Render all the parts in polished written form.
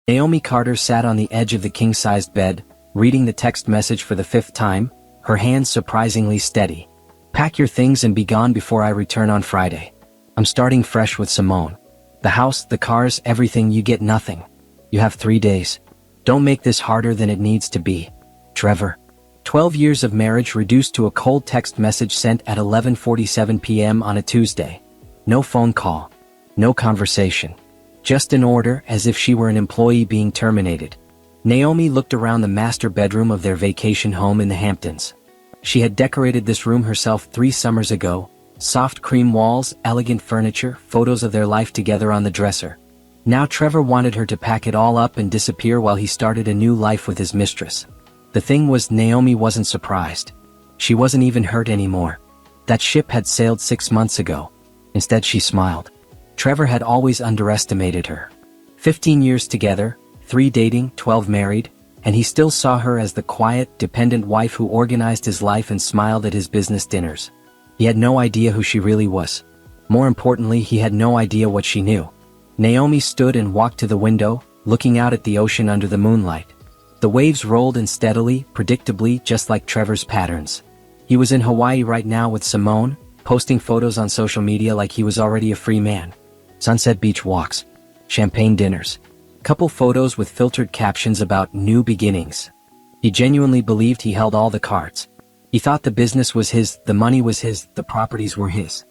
Naomi Carter sat on the edge of the king-sized bed, reading the text message for the 5th time, her hands surprisingly steady. "Pack your things and be gone before I return on Friday. I'm starting fresh with Simone. The house, the cars, everything, you get nothing. You have 3 days. Don't make this harder than it needs to be. Trevor." 12 years of marriage reduced to a cold text message sent at 11:47 p.m. on a Tuesday. No phone call. No conversation. Just an order, as if she were an employee being terminated. Naomi looked around the master bedroom of their vacation home in the Hamptons. She had decorated this room herself 3 summers ago. Soft cream walls, elegant furniture, photos of their life together on the dresser. Now Trevor wanted her to pack it all up and disappear while he started a new life with his mistress. The thing was, Naomi wasn't surprised. She wasn't even hurt anymore. That ship had sailed 6 months ago. Instead, she smiled. Trevor had always underestimated her. 15 years together, 3 dating, 12 married, and he still saw her as the quiet, dependent wife who organized his life and smiled at his business dinners. He had no idea who she really was. More importantly, he had no idea what she knew. Naomi stood and walked to the window, looking out at the ocean under the moonlight. The waves rolled in steadily, predictably, just like Trevor's patterns. He was in Hawaii right now with Simone, posting photos on social media like he was already a free man. Sunset beach walks. Champagne dinners. Couple photos with filtered captions about new beginnings. He genuinely believed he held all the cards. He thought the business was his, the money was his, the properties were his.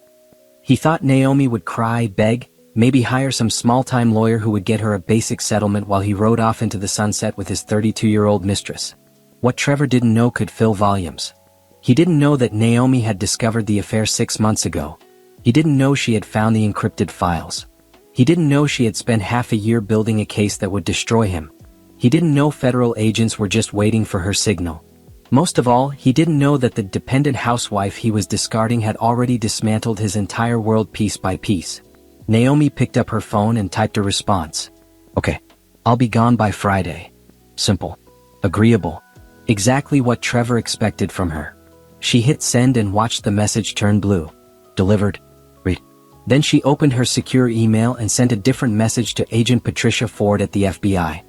He thought Naomi would cry, beg, maybe hire some small-time lawyer who would get her a basic settlement while he rode off into the sunset with his 32-year-old mistress. What Trevor didn't know could fill volumes. He didn't know that Naomi had discovered the affair 6 months ago. He didn't know she had found the encrypted files. He didn't know she had spent half a year building a case that would destroy him. He didn't know federal agents were just waiting for her signal. Most of all, he didn't know that the dependent housewife he was discarding had already dismantled his entire world piece by piece. Naomi picked up her phone and typed a response. "Okay. I'll be gone by Friday." Simple. Agreeable. Exactly what Trevor expected from her. She hit send and watched the message turn blue. Delivered. Read. Then she opened her secure email and sent a different message to Agent Patricia Ford at the FBI.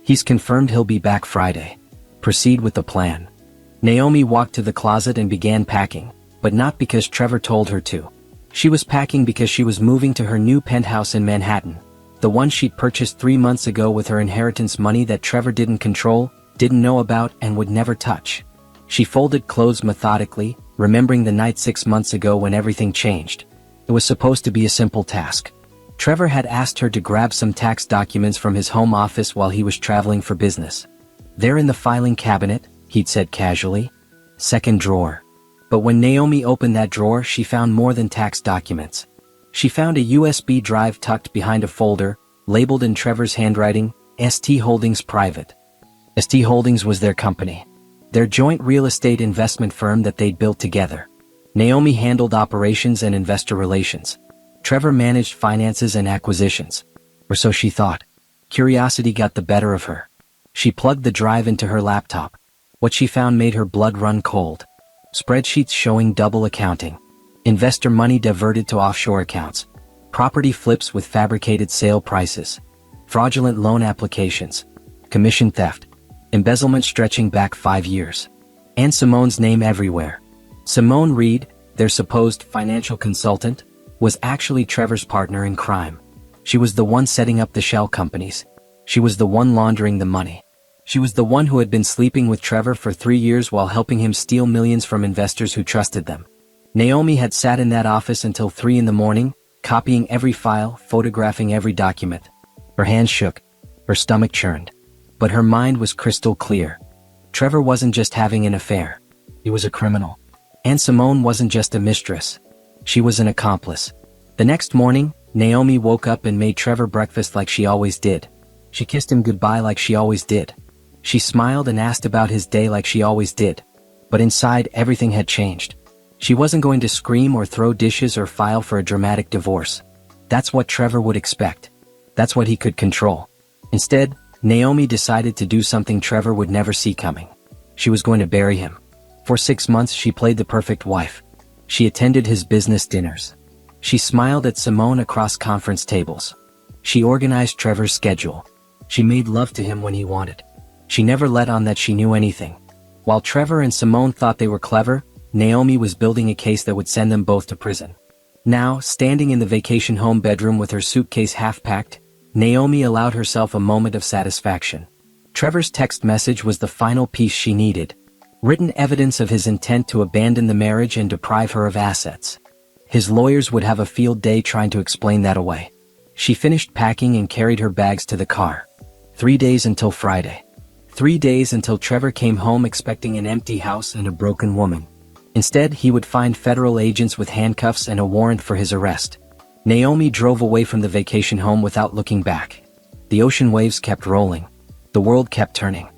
"He's confirmed he'll be back Friday. Proceed with the plan." Naomi walked to the closet and began packing, but not because Trevor told her to. She was packing because she was moving to her new penthouse in Manhattan, the one she'd purchased 3 months ago with her inheritance money that Trevor didn't control, didn't know about, and would never touch. She folded clothes methodically, remembering the night 6 months ago when everything changed. It was supposed to be a simple task. Trevor had asked her to grab some tax documents from his home office while he was traveling for business. "They're in the filing cabinet," he'd said casually. "Second drawer." But when Naomi opened that drawer, she found more than tax documents. She found a USB drive tucked behind a folder, labeled in Trevor's handwriting, ST Holdings Private. ST Holdings was their company. Their joint real estate investment firm that they'd built together. Naomi handled operations and investor relations. Trevor managed finances and acquisitions. Or so she thought. Curiosity got the better of her. She plugged the drive into her laptop. What she found made her blood run cold. Spreadsheets showing double accounting. Investor money diverted to offshore accounts. Property flips with fabricated sale prices. Fraudulent loan applications. Commission theft. Embezzlement stretching back 5 years. And Simone's name everywhere. Simone Reed, their supposed financial consultant, was actually Trevor's partner in crime. She was the one setting up the shell companies. She was the one laundering the money. She was the one who had been sleeping with Trevor for 3 years while helping him steal millions from investors who trusted them. Naomi had sat in that office until 3 in the morning, copying every file, photographing every document. Her hands shook. Her stomach churned. But her mind was crystal clear. Trevor wasn't just having an affair. He was a criminal. And Simone wasn't just a mistress. She was an accomplice. The next morning, Naomi woke up and made Trevor breakfast like she always did. She kissed him goodbye like she always did. She smiled and asked about his day like she always did. But inside, everything had changed. She wasn't going to scream or throw dishes or file for a dramatic divorce. That's what Trevor would expect. That's what he could control. Instead, Naomi decided to do something Trevor would never see coming. She was going to bury him. For 6 months, she played the perfect wife. She attended his business dinners. She smiled at Simone across conference tables. She organized Trevor's schedule. She made love to him when he wanted. She never let on that she knew anything. While Trevor and Simone thought they were clever, Naomi was building a case that would send them both to prison. Now, standing in the vacation home bedroom with her suitcase half-packed, Naomi allowed herself a moment of satisfaction. Trevor's text message was the final piece she needed. Written evidence of his intent to abandon the marriage and deprive her of assets. His lawyers would have a field day trying to explain that away. She finished packing and carried her bags to the car. 3 days until Friday. 3 days until Trevor came home expecting an empty house and a broken woman. Instead, he would find federal agents with handcuffs and a warrant for his arrest. Naomi drove away from the vacation home without looking back. The ocean waves kept rolling. The world kept turning.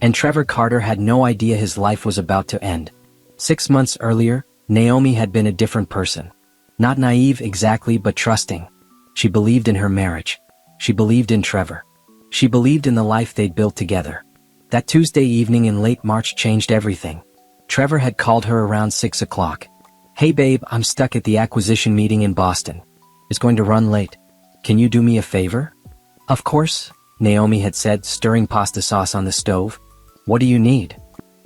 And Trevor Carter had no idea his life was about to end. 6 months earlier, Naomi had been a different person. Not naive exactly, but trusting. She believed in her marriage. She believed in Trevor. She believed in the life they'd built together. That Tuesday evening in late March changed everything. Trevor had called her around 6 o'clock. "Hey babe, I'm stuck at the acquisition meeting in Boston. It's going to run late. Can you do me a favor?" "Of course," Naomi had said, stirring pasta sauce on the stove. "What do you need?"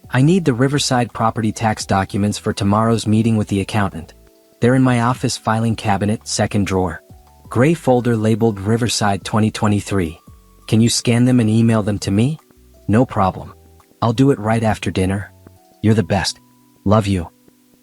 "I need the Riverside property tax documents for tomorrow's meeting with the accountant. They're in my office filing cabinet, second drawer. Gray folder labeled Riverside 2023. Can you scan them and email them to me?" "No problem. I'll do it right after dinner. You're the best. Love you."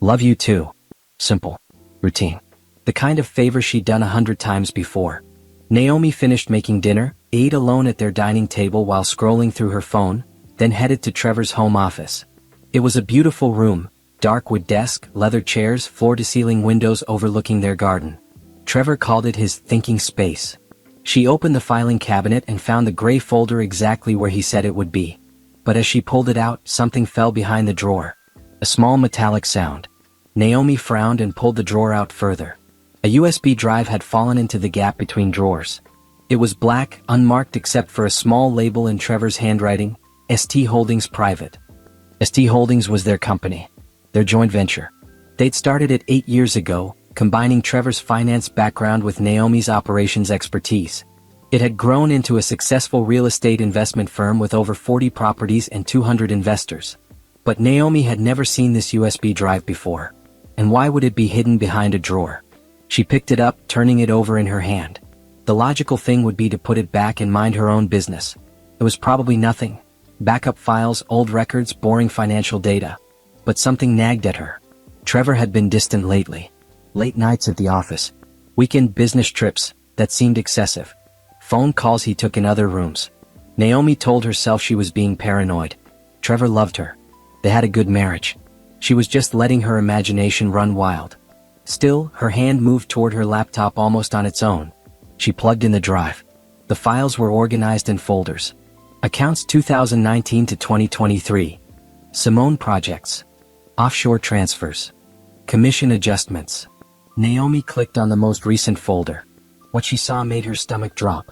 "Love you too." Simple. Routine. The kind of favor she'd done 100 times before. Naomi finished making dinner, ate alone at their dining table while scrolling through her phone, then headed to Trevor's home office. It was a beautiful room, dark wood desk, leather chairs, floor-to-ceiling windows overlooking their garden. Trevor called it his thinking space. She opened the filing cabinet and found the gray folder exactly where he said it would be. But as she pulled it out, something fell behind the drawer. A small metallic sound. Naomi frowned and pulled the drawer out further. A USB drive had fallen into the gap between drawers. It was black, unmarked except for a small label in Trevor's handwriting, ST Holdings Private. ST Holdings was their company. Their joint venture. They'd started it 8 years ago, combining Trevor's finance background with Naomi's operations expertise. It had grown into a successful real estate investment firm with over 40 properties and 200 investors. But Naomi had never seen this USB drive before. And why would it be hidden behind a drawer? She picked it up, turning it over in her hand. The logical thing would be to put it back and mind her own business. It was probably nothing. Backup files, old records, boring financial data. But something nagged at her. Trevor had been distant lately. Late nights at the office. Weekend business trips, that seemed excessive. Phone calls he took in other rooms. Naomi told herself she was being paranoid. Trevor loved her. They had a good marriage. She was just letting her imagination run wild. Still, her hand moved toward her laptop almost on its own. She plugged in the drive. The files were organized in folders. Accounts 2019 to 2023. Simone projects. Offshore transfers. Commission adjustments. Naomi clicked on the most recent folder. What she saw made her stomach drop.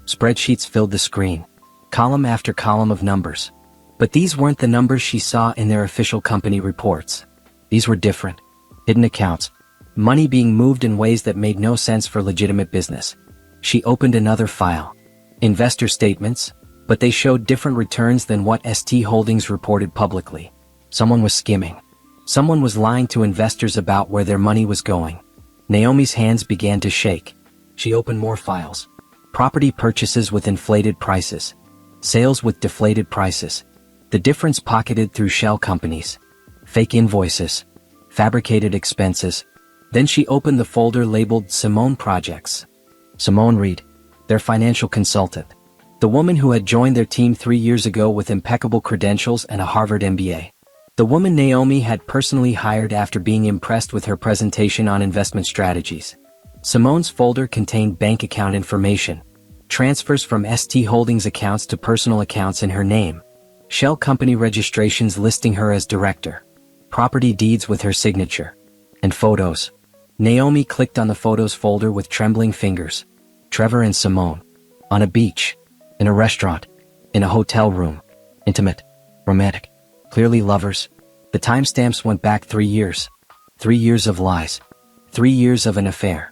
Spreadsheets filled the screen. Column after column of numbers. But these weren't the numbers she saw in their official company reports. These were different. Hidden accounts. Money being moved in ways that made no sense for legitimate business. She opened another file. Investor statements, but they showed different returns than what ST Holdings reported publicly. Someone was skimming. Someone was lying to investors about where their money was going. Naomi's hands began to shake. She opened more files. Property purchases with inflated prices. Sales with deflated prices. The difference pocketed through shell companies. Fake invoices. Fabricated expenses. Then she opened the folder labeled Simone Projects. Simone Reed, their financial consultant. The woman who had joined their team 3 years ago with impeccable credentials and a Harvard MBA. The woman Naomi had personally hired after being impressed with her presentation on investment strategies. Simone's folder contained bank account information. Transfers from ST Holdings accounts to personal accounts in her name. Shell company registrations listing her as director. Property deeds with her signature. And photos. Naomi clicked on the photos folder with trembling fingers. Trevor and Simone. On a beach. In a restaurant. In a hotel room. Intimate. Romantic. Clearly lovers. The timestamps went back 3 years. 3 years of lies. 3 years of an affair.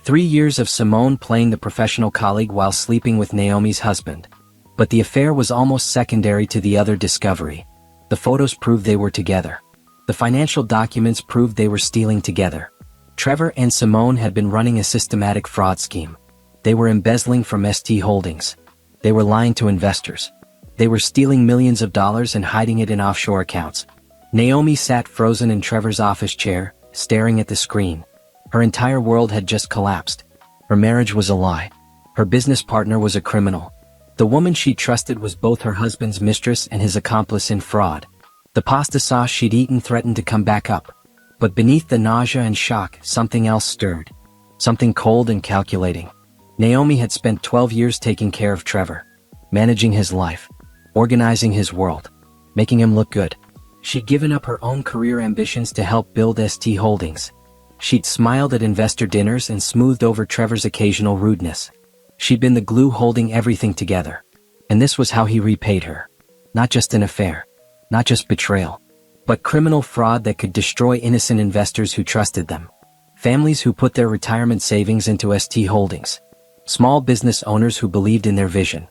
3 years of Simone playing the professional colleague while sleeping with Naomi's husband. But the affair was almost secondary to the other discovery. The photos proved they were together. The financial documents proved they were stealing together. Trevor and Simone had been running a systematic fraud scheme. They were embezzling from ST Holdings. They were lying to investors. They were stealing millions of dollars and hiding it in offshore accounts. Naomi sat frozen in Trevor's office chair, staring at the screen. Her entire world had just collapsed. Her marriage was a lie. Her business partner was a criminal. The woman she trusted was both her husband's mistress and his accomplice in fraud. The pasta sauce she'd eaten threatened to come back up. But beneath the nausea and shock, something else stirred. Something cold and calculating. Naomi had spent 12 years taking care of Trevor, managing his life, organizing his world, making him look good. She'd given up her own career ambitions to help build ST Holdings. She'd smiled at investor dinners and smoothed over Trevor's occasional rudeness. She'd been the glue holding everything together. And this was how he repaid her. Not just an affair. Not just betrayal. But criminal fraud that could destroy innocent investors who trusted them. Families who put their retirement savings into ST Holdings. Small business owners who believed in their vision.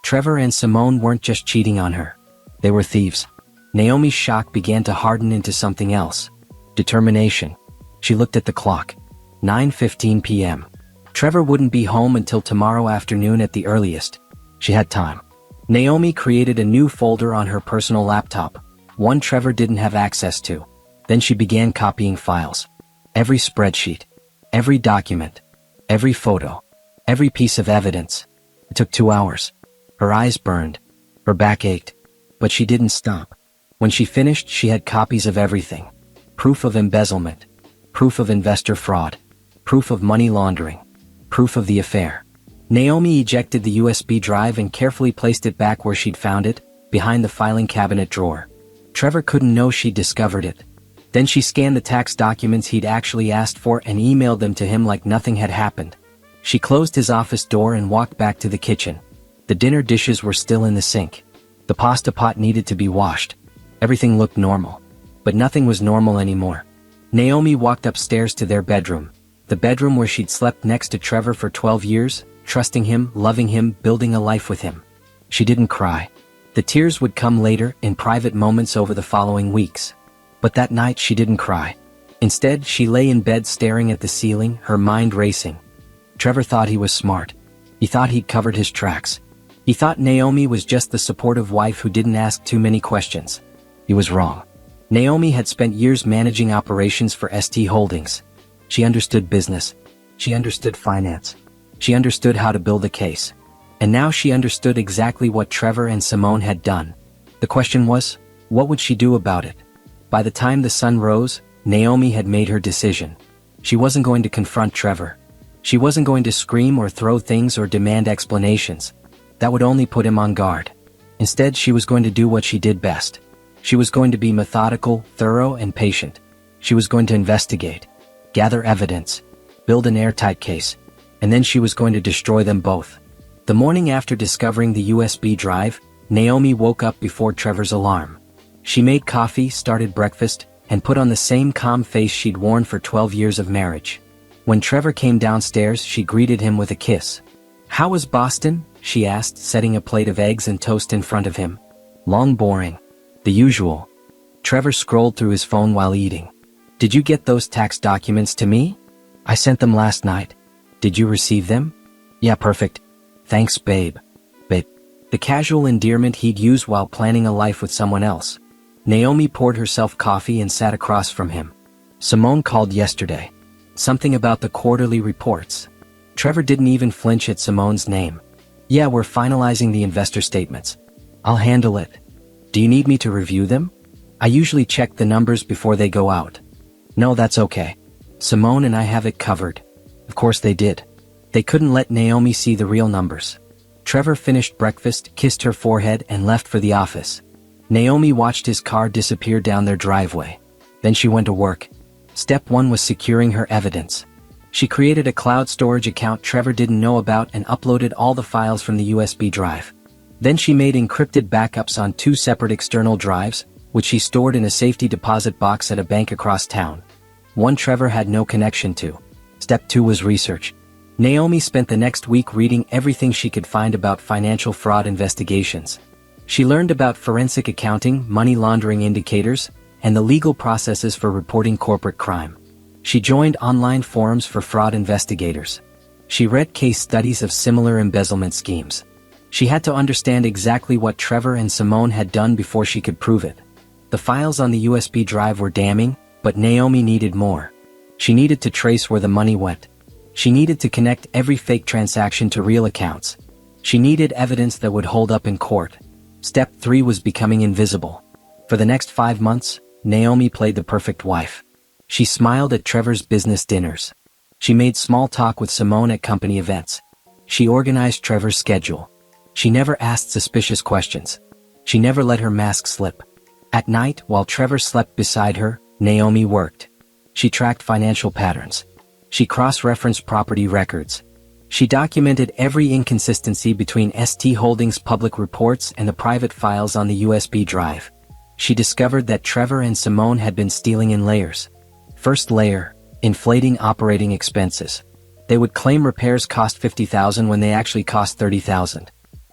Trevor and Simone weren't just cheating on her. They were thieves. Naomi's shock began to harden into something else. Determination. She looked at the clock. 9:15 p.m. Trevor wouldn't be home until tomorrow afternoon at the earliest. She had time. Naomi created a new folder on her personal laptop, one Trevor didn't have access to. Then she began copying files. Every spreadsheet. Every document. Every photo. Every piece of evidence. It took 2 hours. Her eyes burned. Her back ached. But she didn't stop. When she finished, she had copies of everything. Proof of embezzlement. Proof of investor fraud. Proof of money laundering. Proof of the affair. Naomi ejected the USB drive and carefully placed it back where she'd found it, behind the filing cabinet drawer. Trevor couldn't know she'd discovered it. Then she scanned the tax documents he'd actually asked for and emailed them to him like nothing had happened. She closed his office door and walked back to the kitchen. The dinner dishes were still in the sink. The pasta pot needed to be washed. Everything looked normal. But nothing was normal anymore. Naomi walked upstairs to their bedroom. The bedroom where she'd slept next to Trevor for 12 years, trusting him, loving him, building a life with him. She didn't cry. The tears would come later, in private moments over the following weeks. But that night she didn't cry. Instead, she lay in bed staring at the ceiling, her mind racing. Trevor thought he was smart. He thought he'd covered his tracks. He thought Naomi was just the supportive wife who didn't ask too many questions. He was wrong. Naomi had spent years managing operations for ST Holdings. She understood business. She understood finance. She understood how to build a case. And now she understood exactly what Trevor and Simone had done. The question was, what would she do about it? By the time the sun rose, Naomi had made her decision. She wasn't going to confront Trevor. She wasn't going to scream or throw things or demand explanations. That would only put him on guard. Instead, she was going to do what she did best. She was going to be methodical, thorough, and patient. She was going to investigate, gather evidence, build an airtight case, and then she was going to destroy them both. The morning after discovering the USB drive, Naomi woke up before Trevor's alarm. She made coffee, started breakfast, and put on the same calm face she'd worn for 12 years of marriage. When Trevor came downstairs, she greeted him with a kiss. "How was Boston?" she asked, setting a plate of eggs and toast in front of him. "Long, boring. The usual." Trevor scrolled through his phone while eating. "Did you get those tax documents to me? I sent them last night. Did you receive them?" "Yeah, perfect. Thanks, babe." Babe. The casual endearment he'd used while planning a life with someone else. Naomi poured herself coffee and sat across from him. "Simone called yesterday. Something about the quarterly reports." Trevor didn't even flinch at Simone's name. "Yeah, we're finalizing the investor statements. I'll handle it. Do you need me to review them? I usually check the numbers before they go out." "No, that's okay. Simone and I have it covered." Of course they did. They couldn't let Naomi see the real numbers. Trevor finished breakfast, kissed her forehead, and left for the office. Naomi watched his car disappear down their driveway. Then she went to work. Step 1 was securing her evidence. She created a cloud storage account Trevor didn't know about and uploaded all the files from the USB drive. Then she made encrypted backups on 2 separate external drives, which she stored in a safety deposit box at a bank across town. One Trevor had no connection to. Step 2 was research. Naomi spent the next week reading everything she could find about financial fraud investigations. She learned about forensic accounting, money laundering indicators, and the legal processes for reporting corporate crime. She joined online forums for fraud investigators. She read case studies of similar embezzlement schemes. She had to understand exactly what Trevor and Simone had done before she could prove it. The files on the USB drive were damning, but Naomi needed more. She needed to trace where the money went. She needed to connect every fake transaction to real accounts. She needed evidence that would hold up in court. Step 3 was becoming invisible. For the next 5 months, Naomi played the perfect wife. She smiled at Trevor's business dinners. She made small talk with Simone at company events. She organized Trevor's schedule. She never asked suspicious questions. She never let her mask slip. At night, while Trevor slept beside her, Naomi worked. She tracked financial patterns. She cross-referenced property records. She documented every inconsistency between ST Holdings' public reports and the private files on the USB drive. She discovered that Trevor and Simone had been stealing in layers. First layer, inflating operating expenses. They would claim repairs cost $50,000 when they actually cost $30,000.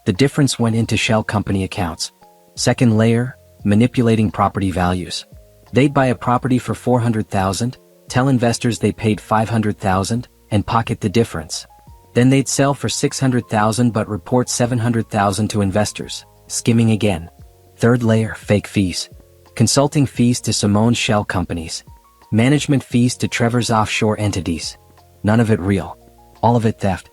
The difference went into shell company accounts. Second layer, manipulating property values. They'd buy a property for $400,000, tell investors they paid $500,000, and pocket the difference. Then they'd sell for $600,000 but report $700,000 to investors, skimming again. Third layer, fake fees. Consulting fees to Simone's shell companies. Management fees to Trevor's offshore entities. None of it real. All of it theft.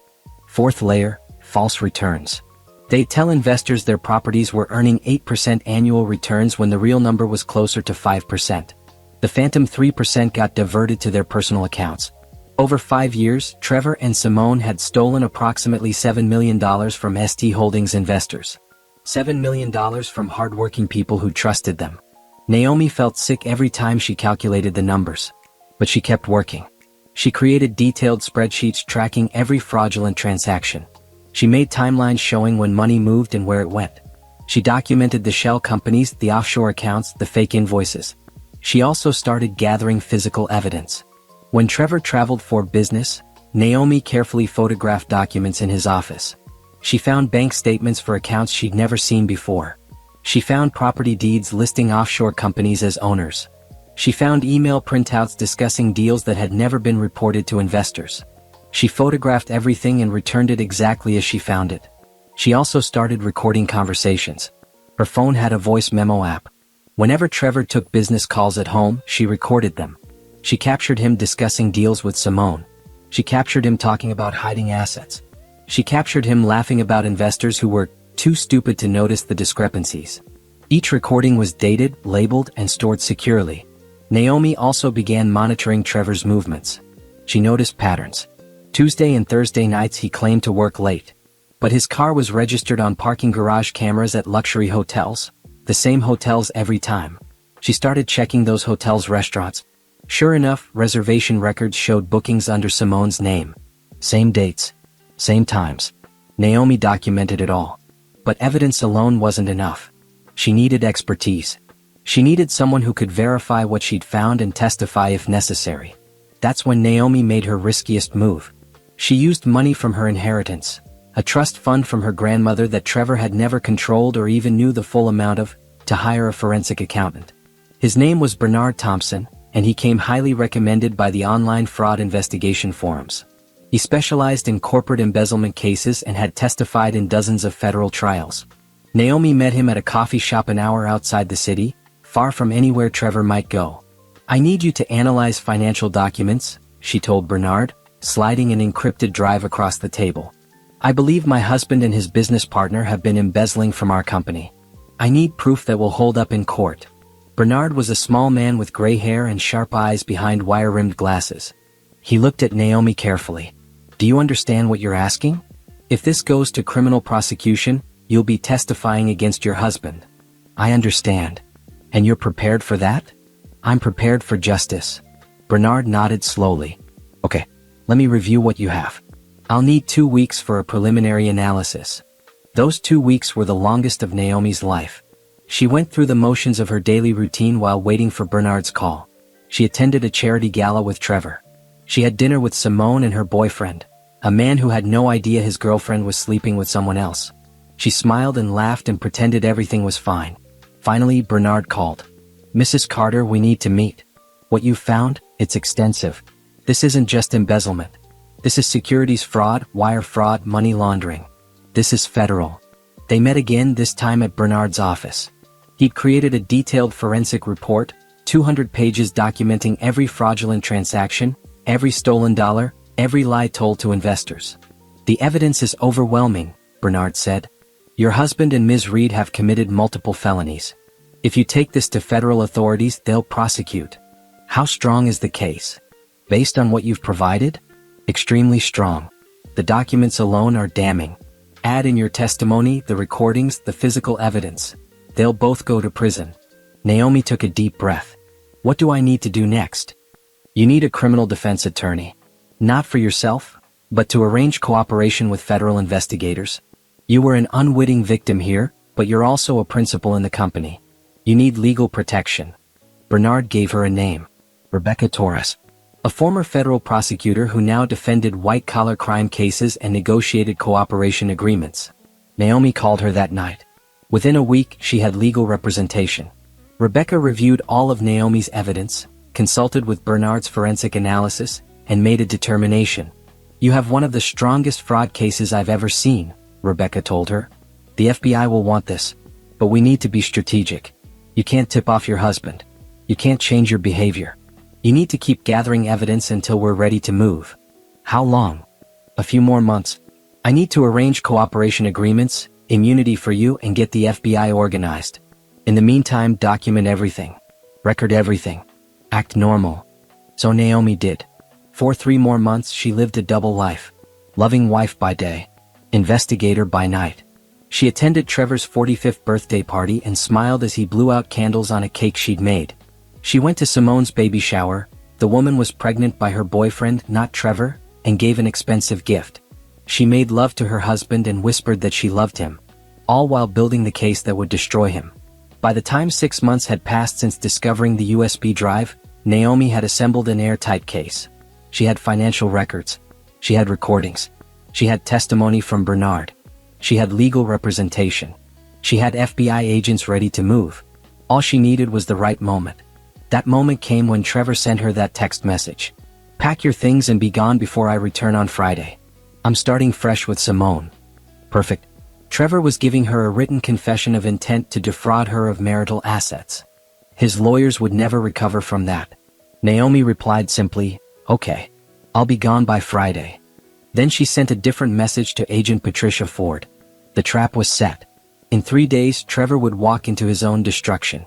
Fourth layer, false returns. They'd tell investors their properties were earning 8% annual returns when the real number was closer to 5%. The phantom 3% got diverted to their personal accounts. Over 5 years, Trevor and Simone had stolen approximately $7 million from ST Holdings investors. $7 million from hardworking people who trusted them. Naomi felt sick every time she calculated the numbers. But she kept working. She created detailed spreadsheets tracking every fraudulent transaction. She made timelines showing when money moved and where it went. She documented the shell companies, the offshore accounts, the fake invoices. She also started gathering physical evidence. When Trevor traveled for business, Naomi carefully photographed documents in his office. She found bank statements for accounts she'd never seen before. She found property deeds listing offshore companies as owners. She found email printouts discussing deals that had never been reported to investors. She photographed everything and returned it exactly as she found it. She also started recording conversations. Her phone had a voice memo app. Whenever Trevor took business calls at home, she recorded them. She captured him discussing deals with Simone. She captured him talking about hiding assets. She captured him laughing about investors who were too stupid to notice the discrepancies. Each recording was dated, labeled, and stored securely. Naomi also began monitoring Trevor's movements. She noticed patterns. Tuesday and Thursday nights he claimed to work late. But his car was registered on parking garage cameras at luxury hotels. The same hotels every time. She started checking those hotels' restaurants. Sure enough, reservation records showed bookings under Simone's name. Same dates. Same times. Naomi documented it all. But evidence alone wasn't enough. She needed expertise. She needed someone who could verify what she'd found and testify if necessary. That's when Naomi made her riskiest move. She used money from her inheritance, a trust fund from her grandmother that Trevor had never controlled or even knew the full amount of, to hire a forensic accountant. His name was Bernard Thompson, and he came highly recommended by the online fraud investigation forums. He specialized in corporate embezzlement cases and had testified in dozens of federal trials. Naomi met him at a coffee shop an hour outside the city, far from anywhere Trevor might go. "I need you to analyze financial documents," she told Bernard, sliding an encrypted drive across the table. "I believe my husband and his business partner have been embezzling from our company. I need proof that will hold up in court." Bernard was a small man with gray hair and sharp eyes behind wire-rimmed glasses. He looked at Naomi carefully. "Do you understand what you're asking? If this goes to criminal prosecution, you'll be testifying against your husband." "I understand. And you're prepared for that?" "I'm prepared for justice." Bernard nodded slowly. "Okay, let me review what you have. I'll need 2 weeks for a preliminary analysis." Those 2 weeks were the longest of Naomi's life. She went through the motions of her daily routine while waiting for Bernard's call. She attended a charity gala with Trevor. She had dinner with Simone and her boyfriend, A man who had no idea his girlfriend was sleeping with someone else. She smiled and laughed and pretended everything was fine. Finally, Bernard called. "Mrs. Carter, we need to meet. What you found, it's extensive. This isn't just embezzlement. This is securities fraud, wire fraud, money laundering. This is federal." They met again, this time at Bernard's office. He'd created a detailed forensic report, 200 pages documenting every fraudulent transaction, every stolen dollar, every lie told to investors. "The evidence is overwhelming," Bernard said. "Your husband and Ms. Reed have committed multiple felonies. If you take this to federal authorities, they'll prosecute." "How strong is the case?" "Based on what you've provided? Extremely strong. The documents alone are damning. Add in your testimony, the recordings, the physical evidence. They'll both go to prison." Naomi took a deep breath. "What do I need to do next?" "You need a criminal defense attorney. Not for yourself, but to arrange cooperation with federal investigators. You were an unwitting victim here, but you're also a principal in the company. You need legal protection." Bernard gave her a name. Rebecca Torres. A former federal prosecutor who now defended white-collar crime cases and negotiated cooperation agreements. Naomi called her that night. Within a week, she had legal representation. Rebecca reviewed all of Naomi's evidence, consulted with Bernard's forensic analysis, and made a determination. "You have one of the strongest fraud cases I've ever seen," Rebecca told her. "The FBI will want this. But we need to be strategic. You can't tip off your husband. You can't change your behavior. You need to keep gathering evidence until we're ready to move." "How long?" "A few more months. I need to arrange cooperation agreements, immunity for you, and get the FBI organized. In the meantime, document everything. Record everything. Act normal." So Naomi did. For 3 more months, she lived a double life. Loving wife by day, investigator by night. She attended Trevor's 45th birthday party and smiled as he blew out candles on a cake she'd made. She went to Simone's baby shower. The woman was pregnant by her boyfriend, not Trevor, and gave an expensive gift. She made love to her husband and whispered that she loved him, all while building the case that would destroy him. By the time 6 months had passed since discovering the USB drive, Naomi had assembled an airtight case. She had financial records. She had recordings. She had testimony from Bernard. She had legal representation. She had FBI agents ready to move. All she needed was the right moment. That moment came when Trevor sent her that text message. "Pack your things and be gone before I return on Friday. I'm starting fresh with Simone." Perfect. Trevor was giving her a written confession of intent to defraud her of marital assets. His lawyers would never recover from that. Naomi replied simply, "Okay. I'll be gone by Friday." Then she sent a different message to Agent Patricia Ford. The trap was set. In 3 days, Trevor would walk into his own destruction.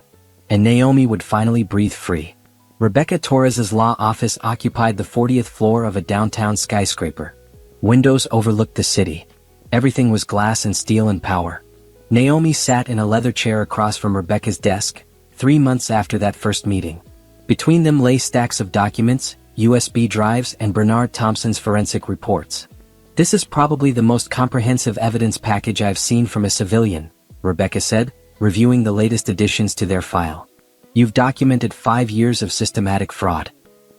And Naomi would finally breathe free. Rebecca Torres's law office occupied the 40th floor of a downtown skyscraper. Windows overlooked the city. Everything was glass and steel and power. Naomi sat in a leather chair across from Rebecca's desk, 3 months after that first meeting. Between them lay stacks of documents, USB drives, and Bernard Thompson's forensic reports. "This is probably the most comprehensive evidence package I've seen from a civilian," Rebecca said, reviewing the latest additions to their file. "You've documented 5 years of systematic fraud.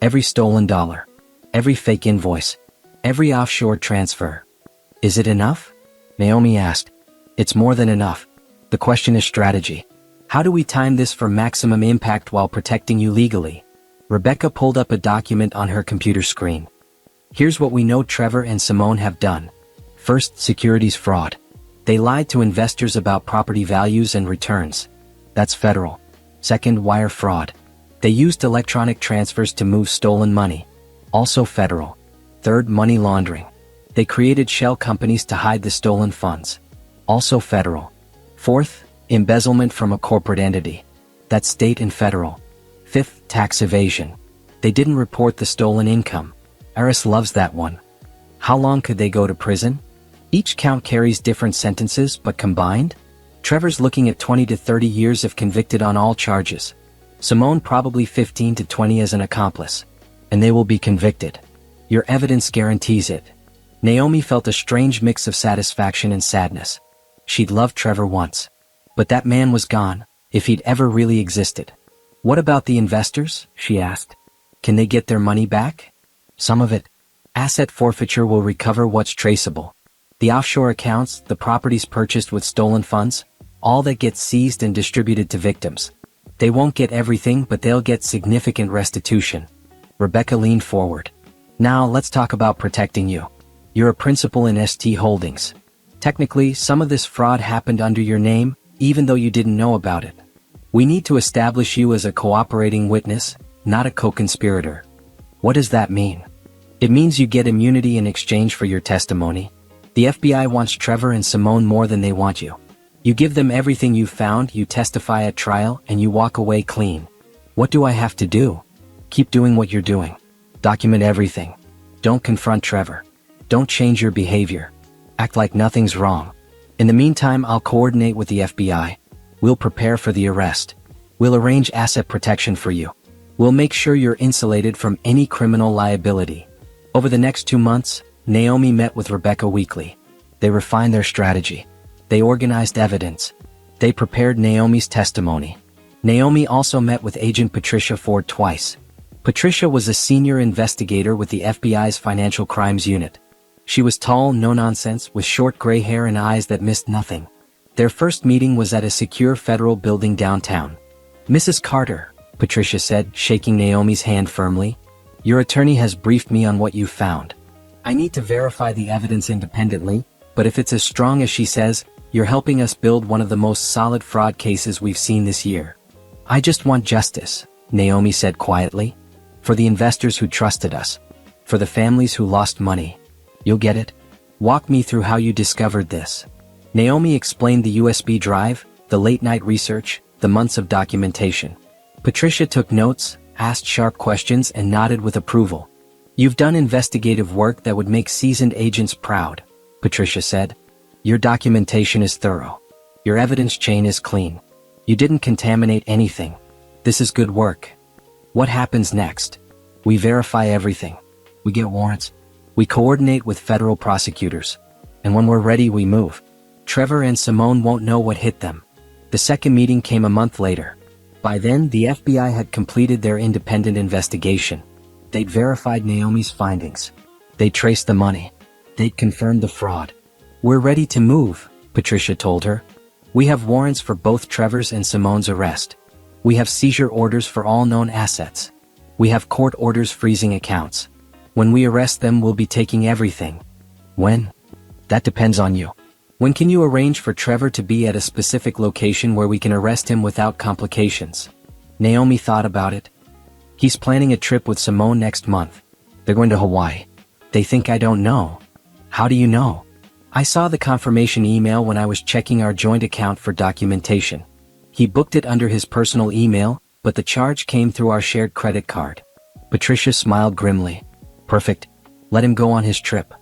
Every stolen dollar. Every fake invoice. Every offshore transfer. Is it enough?" Naomi asked. "It's more than enough. The question is strategy. How do we time this for maximum impact while protecting you legally?" Rebecca pulled up a document on her computer screen. "Here's what we know Trevor and Simone have done. First, securities fraud. They lied to investors about property values and returns. That's federal. Second, wire fraud. They used electronic transfers to move stolen money. Also federal. Third, money laundering. They created shell companies to hide the stolen funds. Also federal. Fourth, embezzlement from a corporate entity. That's state and federal. Fifth, tax evasion. They didn't report the stolen income. IRS loves that one. How long could they go to prison? Each count carries different sentences, but combined? Trevor's looking at 20 to 30 years if convicted on all charges. Simone probably 15 to 20 as an accomplice. And they will be convicted. Your evidence guarantees it." Naomi felt a strange mix of satisfaction and sadness. She'd loved Trevor once. But that man was gone, if he'd ever really existed. "What about the investors?" she asked. "Can they get their money back?" "Some of it. Asset forfeiture will recover what's traceable. The offshore accounts, the properties purchased with stolen funds, all that gets seized and distributed to victims. They won't get everything, but they'll get significant restitution. Rebecca leaned forward. Now let's talk about protecting you. You're a principal in ST Holdings. Technically, some of this fraud happened under your name, even though you didn't know about it. We need to establish you as a cooperating witness, not a co-conspirator. What does that mean? It means you get immunity in exchange for your testimony. The FBI wants Trevor and Simone more than they want you. You give them everything you found, you testify at trial, and you walk away clean. What do I have to do? Keep doing what you're doing. Document everything. Don't confront Trevor. Don't change your behavior. Act like nothing's wrong. In the meantime, I'll coordinate with the FBI. We'll prepare for the arrest. We'll arrange asset protection for you. We'll make sure you're insulated from any criminal liability. Over the next 2 months, Naomi met with Rebecca weekly. They refined their strategy. They organized evidence. They prepared Naomi's testimony. Naomi also met with Agent Patricia Ford twice. Patricia was a senior investigator with the FBI's Financial Crimes Unit. She was tall, no-nonsense, with short gray hair and eyes that missed nothing. Their first meeting was at a secure federal building downtown. "Mrs. Carter," Patricia said, shaking Naomi's hand firmly, "your attorney has briefed me on what you found. I need to verify the evidence independently, but if it's as strong as she says, you're helping us build one of the most solid fraud cases we've seen this year." "I just want justice," Naomi said quietly. "For the investors who trusted us. For the families who lost money. You'll get it? Walk me through how you discovered this." Naomi explained the USB drive, the late-night research, the months of documentation. Patricia took notes, asked sharp questions, and nodded with approval. "You've done investigative work that would make seasoned agents proud," Patricia said. "Your documentation is thorough. Your evidence chain is clean. You didn't contaminate anything. This is good work. What happens next? We verify everything. We get warrants. We coordinate with federal prosecutors. And when we're ready, we move. Trevor and Simone won't know what hit them." The second meeting came a month later. By then, the FBI had completed their independent investigation. They'd verified Naomi's findings. They'd traced the money. They'd confirmed the fraud. "We're ready to move," Patricia told her. "We have warrants for both Trevor's and Simone's arrest. We have seizure orders for all known assets. We have court orders freezing accounts. When we arrest them, we'll be taking everything." "When?" "That depends on you. When can you arrange for Trevor to be at a specific location where we can arrest him without complications?" Naomi thought about it. "He's planning a trip with Simone next month. They're going to Hawaii. They think I don't know." "How do you know?" "I saw the confirmation email when I was checking our joint account for documentation. He booked it under his personal email, but the charge came through our shared credit card." Patricia smiled grimly. "Perfect. Let him go on his trip.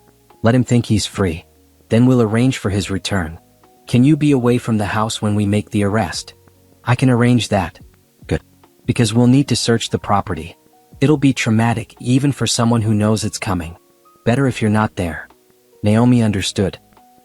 Let him think he's free. Then we'll arrange for his return. Can you be away from the house when we make the arrest?" "I can arrange that." "Good. Because we'll need to search the property. It'll be traumatic even for someone who knows it's coming. Better if you're not there." Naomi understood.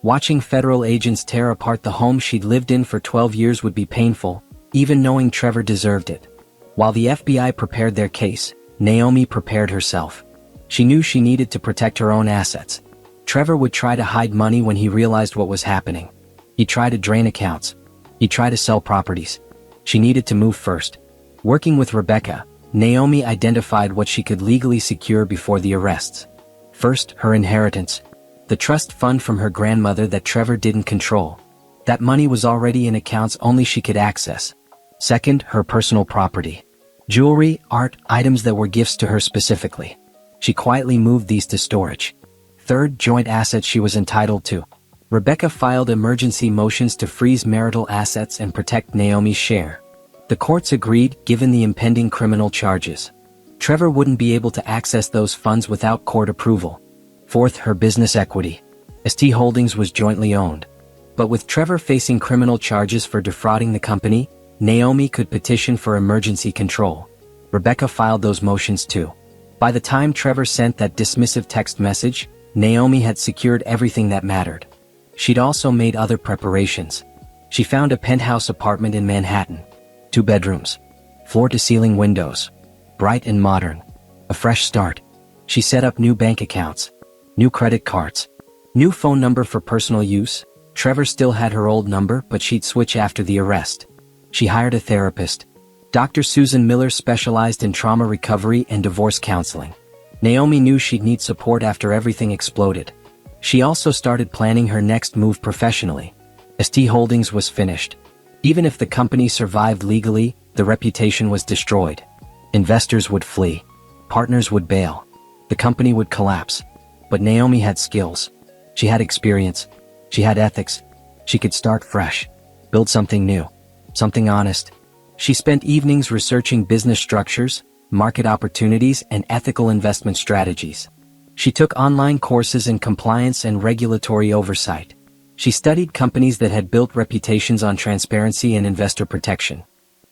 Watching federal agents tear apart the home she'd lived in for 12 years would be painful, even knowing Trevor deserved it. While the FBI prepared their case, Naomi prepared herself. She knew she needed to protect her own assets. Trevor would try to hide money when he realized what was happening. He'd try to drain accounts. He'd try to sell properties. She needed to move first. Working with Rebecca, Naomi identified what she could legally secure before the arrests. First, her inheritance. The trust fund from her grandmother that Trevor didn't control. That money was already in accounts only she could access. Second, her personal property. Jewelry, art, items that were gifts to her specifically. She quietly moved these to storage. Third, joint assets she was entitled to. Rebecca filed emergency motions to freeze marital assets and protect Naomi's share. The courts agreed, given the impending criminal charges. Trevor wouldn't be able to access those funds without court approval. Fourth, her business equity. ST Holdings was jointly owned. But with Trevor facing criminal charges for defrauding the company, Naomi could petition for emergency control. Rebecca filed those motions too. By the time Trevor sent that dismissive text message, Naomi had secured everything that mattered. She'd also made other preparations. She found a penthouse apartment in Manhattan. 2 bedrooms. Floor-to-ceiling windows. Bright and modern. A fresh start. She set up new bank accounts, new credit cards, new phone number for personal use. Trevor still had her old number, but she'd switch after the arrest. She hired a therapist. Dr. Susan Miller specialized in trauma recovery and divorce counseling. Naomi knew she'd need support after everything exploded. She also started planning her next move professionally. ST Holdings was finished. Even if the company survived legally, the reputation was destroyed. Investors would flee. Partners would bail. The company would collapse. But Naomi had skills. She had experience. She had ethics. She could start fresh. Build something new. Something honest. She spent evenings researching business structures, market opportunities, and ethical investment strategies. She took online courses in compliance and regulatory oversight. She studied companies that had built reputations on transparency and investor protection.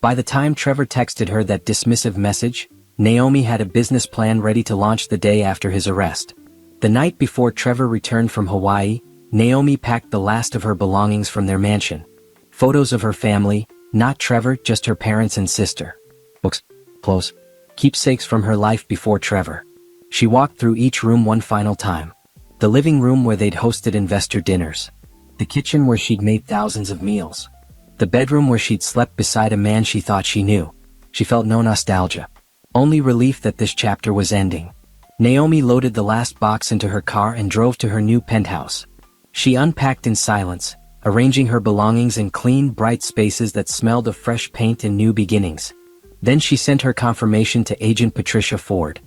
By the time Trevor texted her that dismissive message, Naomi had a business plan ready to launch the day after his arrest. The night before Trevor returned from Hawaii, Naomi packed the last of her belongings from their mansion. Photos of her family, not Trevor, just her parents and sister. Books, clothes, keepsakes from her life before Trevor. She walked through each room one final time. The living room where they'd hosted investor dinners. The kitchen where she'd made thousands of meals. The bedroom where she'd slept beside a man she thought she knew. She felt no nostalgia. Only relief that this chapter was ending. Naomi loaded the last box into her car and drove to her new penthouse. She unpacked in silence, arranging her belongings in clean, bright spaces that smelled of fresh paint and new beginnings. Then she sent her confirmation to Agent Patricia Ford.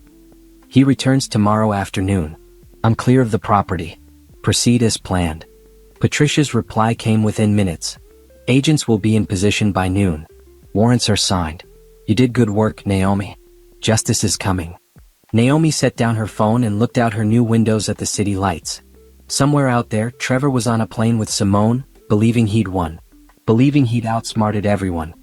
He returns tomorrow afternoon. I'm clear of the property. Proceed as planned. Patricia's reply came within minutes. Agents will be in position by noon. Warrants are signed. You did good work, Naomi. Justice is coming. Naomi set down her phone and looked out her new windows at the city lights. Somewhere out there, Trevor was on a plane with Simone, believing he'd won. Believing he'd outsmarted everyone.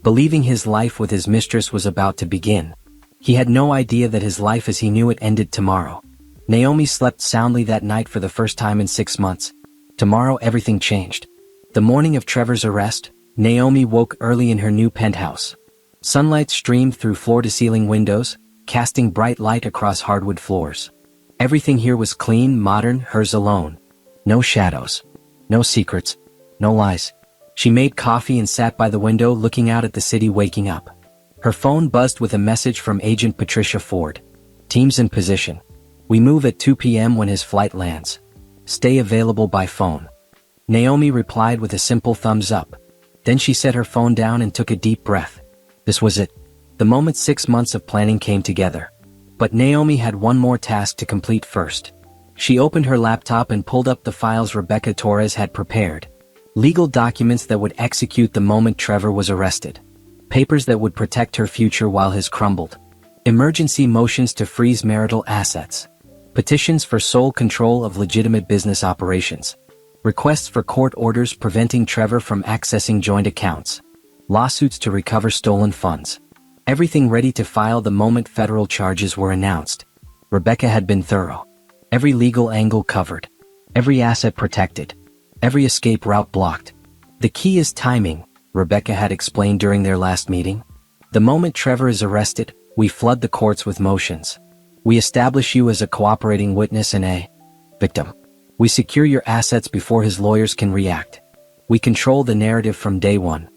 Believing his life with his mistress was about to begin. He had no idea that his life as he knew it ended tomorrow. Naomi slept soundly that night for the first time in 6 months. Tomorrow everything changed. The morning of Trevor's arrest, Naomi woke early in her new penthouse. Sunlight streamed through floor-to-ceiling windows, casting bright light across hardwood floors. Everything here was clean, modern, hers alone. No shadows. No secrets. No lies. She made coffee and sat by the window looking out at the city waking up. Her phone buzzed with a message from Agent Patricia Ford. Teams in position. We move at 2 p.m. when his flight lands. Stay available by phone. Naomi replied with a simple thumbs up. Then she set her phone down and took a deep breath. This was it. The moment 6 months of planning came together. But Naomi had one more task to complete first. She opened her laptop and pulled up the files Rebecca Torres had prepared. Legal documents that would execute the moment Trevor was arrested. Papers that would protect her future while his crumbled. Emergency motions to freeze marital assets. Petitions for sole control of legitimate business operations. Requests for court orders preventing Trevor from accessing joint accounts. Lawsuits to recover stolen funds. Everything ready to file the moment federal charges were announced. Rebecca had been thorough. Every legal angle covered. Every asset protected. Every escape route blocked. The key is timing, Rebecca had explained during their last meeting. The moment Trevor is arrested, we flood the courts with motions. We establish you as a cooperating witness and a victim. We secure your assets before his lawyers can react. We control the narrative from day one.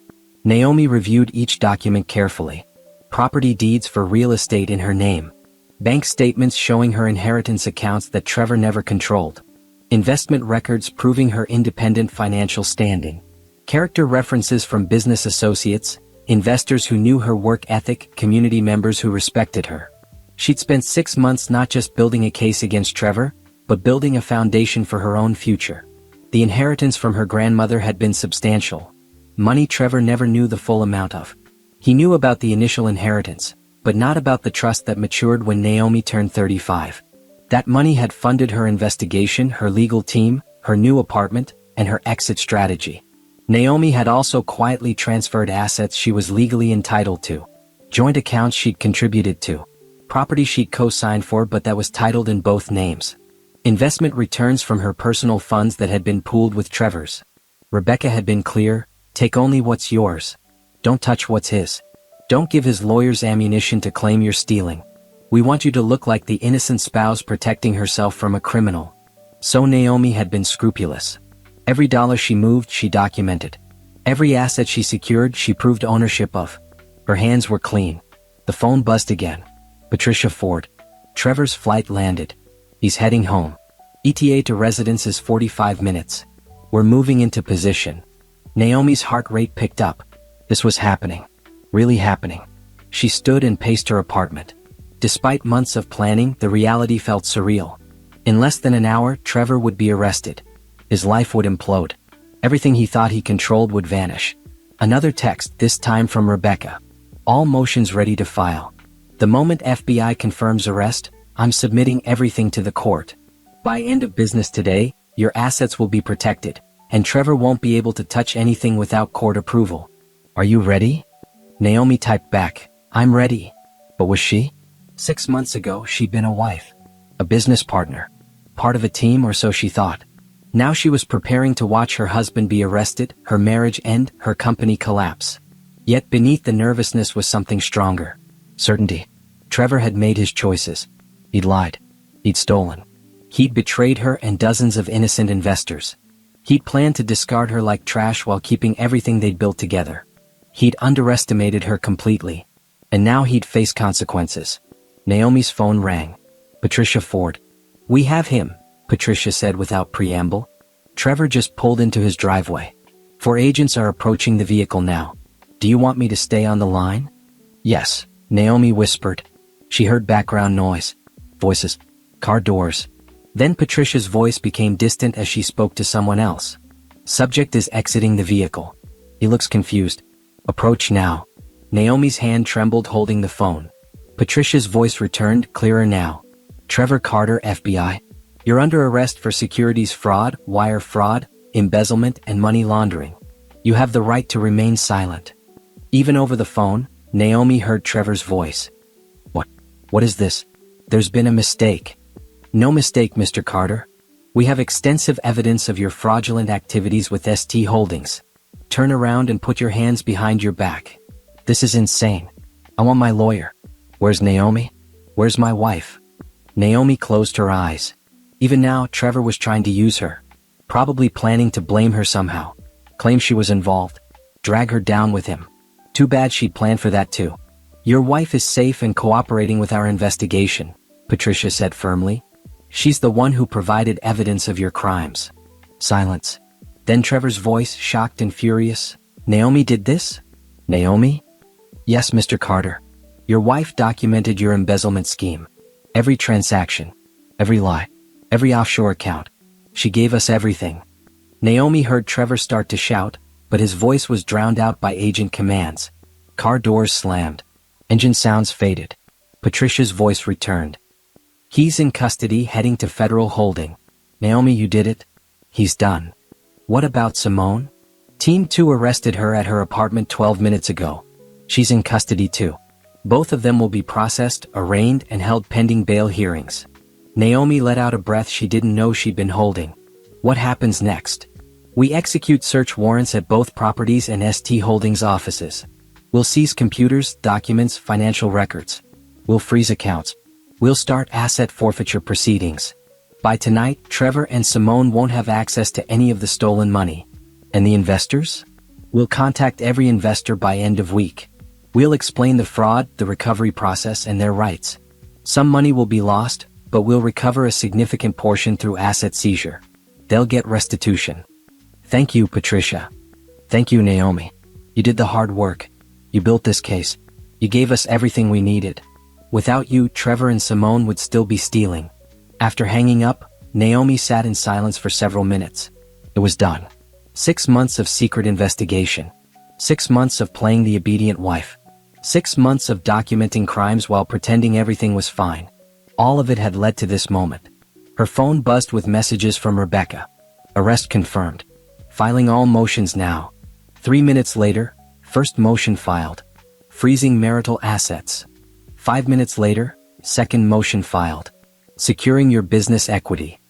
Naomi reviewed each document carefully. Property deeds for real estate in her name. Bank statements showing her inheritance accounts that Trevor never controlled. Investment records proving her independent financial standing. Character references from business associates, investors who knew her work ethic, community members who respected her. She'd spent 6 months not just building a case against Trevor, but building a foundation for her own future. The inheritance from her grandmother had been substantial. Money Trevor never knew the full amount of. He knew about the initial inheritance, but not about the trust that matured when Naomi turned 35. That money had funded her investigation, her legal team, her new apartment, and her exit strategy. Naomi had also quietly transferred assets she was legally entitled to. Joint accounts she'd contributed to. Property she'd co-signed for but that was titled in both names. Investment returns from her personal funds that had been pooled with Trevor's. Rebecca had been clear, take only what's yours. Don't touch what's his. Don't give his lawyers ammunition to claim you're stealing. We want you to look like the innocent spouse protecting herself from a criminal. So Naomi had been scrupulous. Every dollar she moved, she documented. Every asset she secured, she proved ownership of. Her hands were clean. The phone buzzed again. Patricia Ford. Trevor's flight landed. He's heading home. ETA to residence is 45 minutes. We're moving into position. Naomi's heart rate picked up. This was happening. Really happening. She stood and paced her apartment. Despite months of planning, the reality felt surreal. In less than an hour, Trevor would be arrested. His life would implode. Everything he thought he controlled would vanish. Another text, this time from Rebecca. All motions ready to file. The moment FBI confirms arrest, I'm submitting everything to the court. By end of business today, your assets will be protected, and Trevor won't be able to touch anything without court approval. Are you ready? Naomi typed back, I'm ready. But was she? 6 months ago, she'd been a wife. A business partner. Part of a team, or so she thought. Now she was preparing to watch her husband be arrested, her marriage end, her company collapse. Yet beneath the nervousness was something stronger. Certainty. Trevor had made his choices. He'd lied. He'd stolen. He'd betrayed her and dozens of innocent investors. He'd planned to discard her like trash while keeping everything they'd built together. He'd underestimated her completely. And now he'd face consequences. Naomi's phone rang. Patricia Ford. We have him, Patricia said without preamble. Trevor just pulled into his driveway. 4 agents are approaching the vehicle now. Do you want me to stay on the line? Yes, Naomi whispered. She heard background noise. Voices. Car doors. Then Patricia's voice became distant as she spoke to someone else. Subject is exiting the vehicle. He looks confused. Approach now. Naomi's hand trembled holding the phone. Patricia's voice returned, clearer now. Trevor Carter, FBI. You're under arrest for securities fraud, wire fraud, embezzlement, and money laundering. You have the right to remain silent. Even over the phone, Naomi heard Trevor's voice. What is this? There's been a mistake. No mistake, Mr. Carter. We have extensive evidence of your fraudulent activities with ST Holdings. Turn around and put your hands behind your back. This is insane. I want my lawyer. Where's Naomi? Where's my wife? Naomi closed her eyes. Even now, Trevor was trying to use her. Probably planning to blame her somehow. Claim she was involved. Drag her down with him. Too bad she'd planned for that too. Your wife is safe and cooperating with our investigation, Patricia said firmly. She's the one who provided evidence of your crimes. Silence. Then Trevor's voice, shocked and furious. Naomi did this? Naomi? Yes, Mr. Carter. Your wife documented your embezzlement scheme. Every transaction. Every lie. Every offshore account. She gave us everything. Naomi heard Trevor start to shout, but his voice was drowned out by agent commands. Car doors slammed. Engine sounds faded. Patricia's voice returned. He's in custody heading to federal holding. Naomi, you did it? He's done. What about Simone? Team 2 arrested her at her apartment 12 minutes ago. She's in custody too. Both of them will be processed, arraigned, and held pending bail hearings. Naomi let out a breath she didn't know she'd been holding. What happens next? We execute search warrants at both properties and ST Holdings offices. We'll seize computers, documents, financial records. We'll freeze accounts. We'll start asset forfeiture proceedings. By tonight, Trevor and Simone won't have access to any of the stolen money. And the investors? We'll contact every investor by end of week. We'll explain the fraud, the recovery process, and their rights. Some money will be lost, but we'll recover a significant portion through asset seizure. They'll get restitution. Thank you, Patricia. Thank you, Naomi. You did the hard work. You built this case. You gave us everything we needed. Without you, Trevor and Simone would still be stealing. After hanging up, Naomi sat in silence for several minutes. It was done. 6 months of secret investigation. 6 months of playing the obedient wife. 6 months of documenting crimes while pretending everything was fine. All of it had led to this moment. Her phone buzzed with messages from Rebecca. Arrest confirmed. Filing all motions now. 3 minutes later, first motion filed. Freezing marital assets. 5 minutes later, second motion filed. Securing your business equity.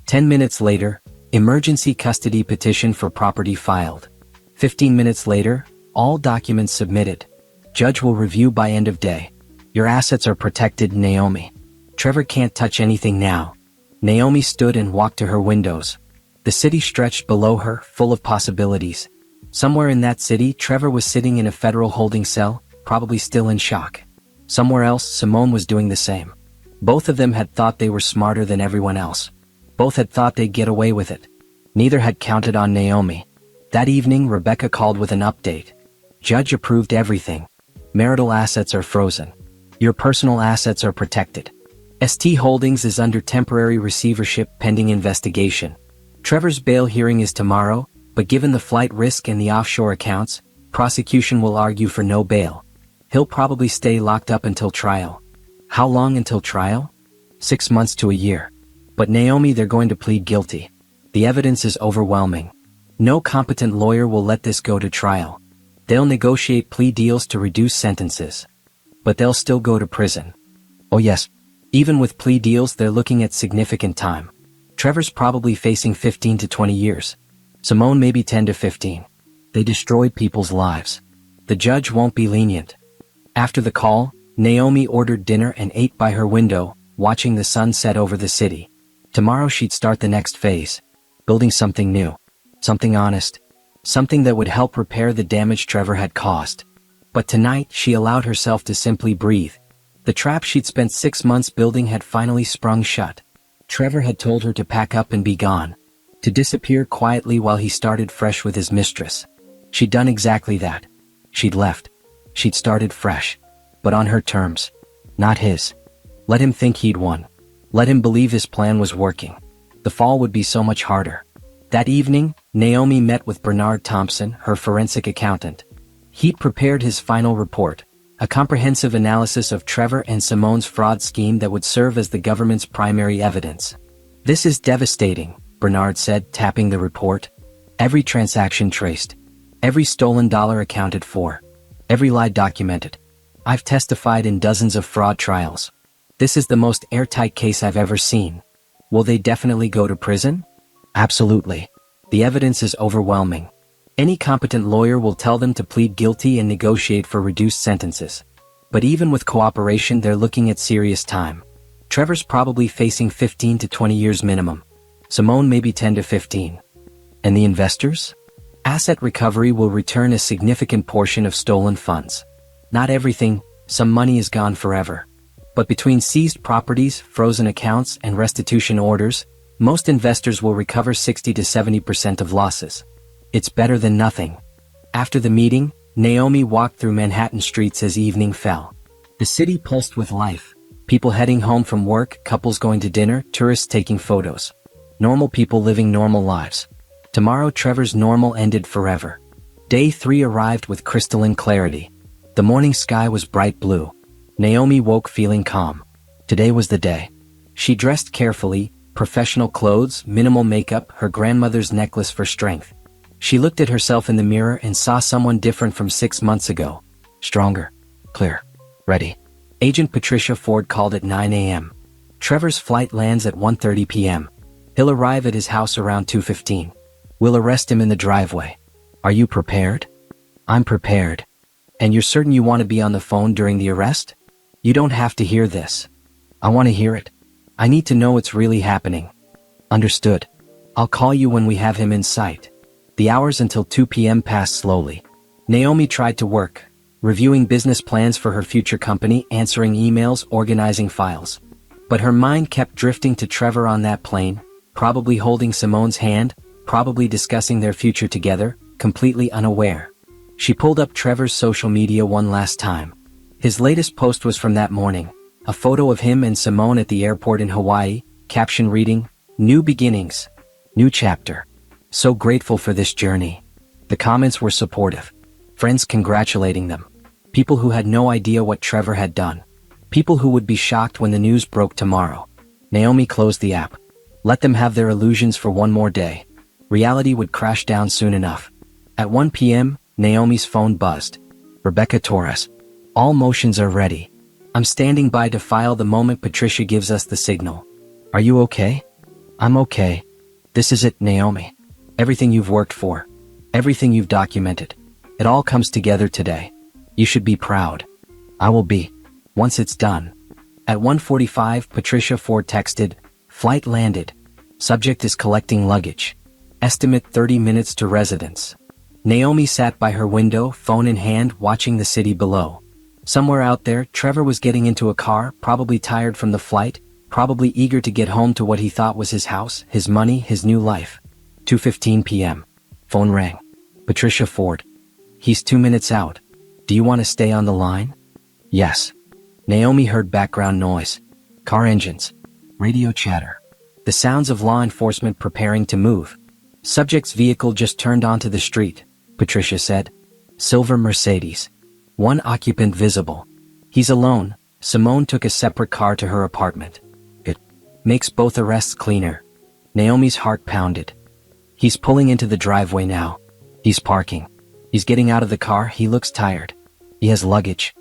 10 minutes later, emergency custody petition for property filed. 15 minutes later, all documents submitted. Judge will review by end of day. Your assets are protected, Naomi. Trevor can't touch anything now. Naomi stood and walked to her windows. The city stretched below her, full of possibilities. Somewhere in that city, Trevor was sitting in a federal holding cell, probably still in shock. Somewhere else, Simone was doing the same. Both of them had thought they were smarter than everyone else. Both had thought they'd get away with it. Neither had counted on Naomi. That evening, Rebecca called with an update. Judge approved everything. Marital assets are frozen. Your personal assets are protected. ST Holdings is under temporary receivership pending investigation. Trevor's bail hearing is tomorrow, but given the flight risk and the offshore accounts, prosecution will argue for no bail. He'll probably stay locked up until trial. How long until trial? 6 months to a year. But Naomi, they're going to plead guilty. The evidence is overwhelming. No competent lawyer will let this go to trial. They'll negotiate plea deals to reduce sentences. But they'll still go to prison. Oh yes, even with plea deals they're looking at significant time. Trevor's probably facing 15 to 20 years. Simone maybe 10 to 15. They destroyed people's lives. The judge won't be lenient. After the call, Naomi ordered dinner and ate by her window, watching the sun set over the city. Tomorrow she'd start the next phase. Building something new. Something honest. Something that would help repair the damage Trevor had caused. But tonight, she allowed herself to simply breathe. The trap she'd spent 6 months building had finally sprung shut. Trevor had told her to pack up and be gone. To disappear quietly while he started fresh with his mistress. She'd done exactly that. She'd left. She'd started fresh. But on her terms. Not his. Let him think he'd won. Let him believe his plan was working. The fall would be so much harder. That evening, Naomi met with Bernard Thompson, her forensic accountant. He'd prepared his final report, a comprehensive analysis of Trevor and Simone's fraud scheme that would serve as the government's primary evidence. This is devastating, Bernard said, tapping the report. Every transaction traced. Every stolen dollar accounted for. Every lie documented. I've testified in dozens of fraud trials. This is the most airtight case I've ever seen. Will they definitely go to prison? Absolutely. The evidence is overwhelming. Any competent lawyer will tell them to plead guilty and negotiate for reduced sentences. But even with cooperation, they're looking at serious time. Trevor's probably facing 15 to 20 years minimum. Simone maybe 10 to 15. And the investors? Asset recovery will return a significant portion of stolen funds. Not everything, some money is gone forever. But between seized properties, frozen accounts, and restitution orders, most investors will recover 60 to 70% of losses. It's better than nothing. After the meeting, Naomi walked through Manhattan streets as evening fell. The city pulsed with life. People heading home from work, couples going to dinner, tourists taking photos. Normal people living normal lives. Tomorrow Trevor's normal ended forever. Day 3 arrived with crystalline clarity. The morning sky was bright blue. Naomi woke feeling calm. Today was the day. She dressed carefully, professional clothes, minimal makeup, her grandmother's necklace for strength. She looked at herself in the mirror and saw someone different from 6 months ago. Stronger. Clear. Ready. Agent Patricia Ford called at 9 a.m. Trevor's flight lands at 1:30 p.m. He'll arrive at his house around 2:15. We'll arrest him in the driveway. Are you prepared? I'm prepared. And you're certain you want to be on the phone during the arrest? You don't have to hear this. I want to hear it. I need to know it's really happening. Understood. I'll call you when we have him in sight. The hours until 2 p.m. passed slowly. Naomi tried to work, reviewing business plans for her future company, answering emails, organizing files. But her mind kept drifting to Trevor on that plane, probably holding Simone's hand, probably discussing their future together, completely unaware. She pulled up Trevor's social media one last time. His latest post was from that morning, a photo of him and Simone at the airport in Hawaii, caption reading, "New beginnings. New chapter. So grateful for this journey." The comments were supportive. Friends congratulating them. People who had no idea what Trevor had done. People who would be shocked when the news broke tomorrow. Naomi closed the app. Let them have their illusions for one more day. Reality would crash down soon enough. At 1 p.m., Naomi's phone buzzed. Rebecca Torres. All motions are ready. I'm standing by to file the moment Patricia gives us the signal. Are you okay? I'm okay. This is it, Naomi. Everything you've worked for. Everything you've documented. It all comes together today. You should be proud. I will be. once it's done. At 1:45, Patricia Ford texted, "Flight landed. Subject is collecting luggage. Estimate 30 minutes to residence." Naomi sat by her window, phone in hand, watching the city below. Somewhere out there, Trevor was getting into a car, probably tired from the flight, probably eager to get home to what he thought was his house, his money, his new life. 2:15 p.m. Phone rang. Patricia Ford. "He's 2 minutes out. Do you want to stay on the line?" "Yes." Naomi heard background noise. Car engines. Radio chatter. The sounds of law enforcement preparing to move. "Subject's vehicle just turned onto the street," Patricia said. "Silver Mercedes. One occupant visible. He's alone." Simone took a separate car to her apartment. "It makes both arrests cleaner." Naomi's heart pounded. "He's pulling into the driveway now. He's parking. He's getting out of the car. He looks tired. He has luggage.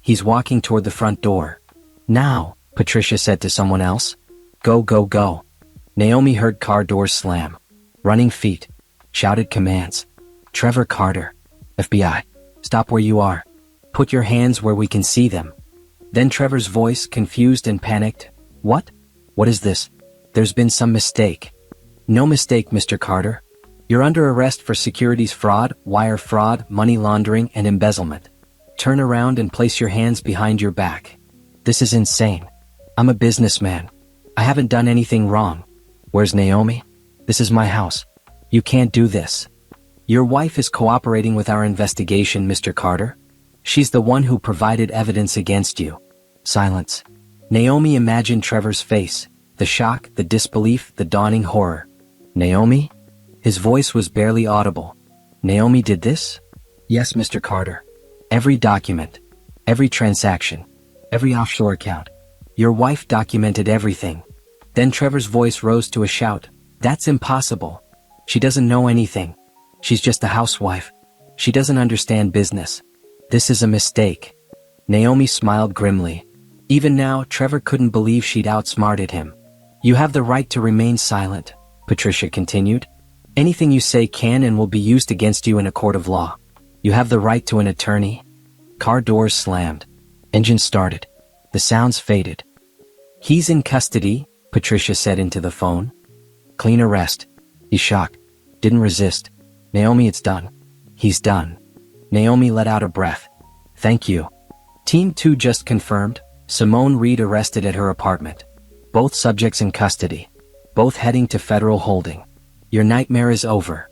He's walking toward the front door." "Now," Patricia said to someone else. "Go, go, go." Naomi heard car doors slam. Running feet. Shouted commands. "Trevor Carter. FBI. Stop where you are. Put your hands where we can see them." Then Trevor's voice, confused and panicked. "What? What is this? There's been some mistake." "No mistake, Mr. Carter. You're under arrest for securities fraud, wire fraud, money laundering, and embezzlement. Turn around and place your hands behind your back." "This is insane. I'm a businessman. I haven't done anything wrong." "Where's Naomi? This is my house. You can't do this." "Your wife is cooperating with our investigation, Mr. Carter. She's the one who provided evidence against you." Silence. Naomi imagined Trevor's face, the shock, the disbelief, the dawning horror. "Naomi?" His voice was barely audible. "Naomi did this?" "Yes, Mr. Carter. Every document. Every transaction. Every offshore account. Your wife documented everything." Then Trevor's voice rose to a shout. "That's impossible. She doesn't know anything. She's just a housewife. She doesn't understand business. This is a mistake." Naomi smiled grimly. Even now, Trevor couldn't believe she'd outsmarted him. "You have the right to remain silent," Patricia continued. "Anything you say can and will be used against you in a court of law. You have the right to an attorney." Car doors slammed. Engine started. The sounds faded. "He's in custody," Patricia said into the phone. "Clean arrest." He's shocked. Didn't resist. "Naomi, it's done." "He's done." Naomi let out a breath. "Thank you." Team 2 just confirmed. Simone Reed arrested at her apartment. Both subjects in custody. Both heading to federal holding. Your nightmare is over.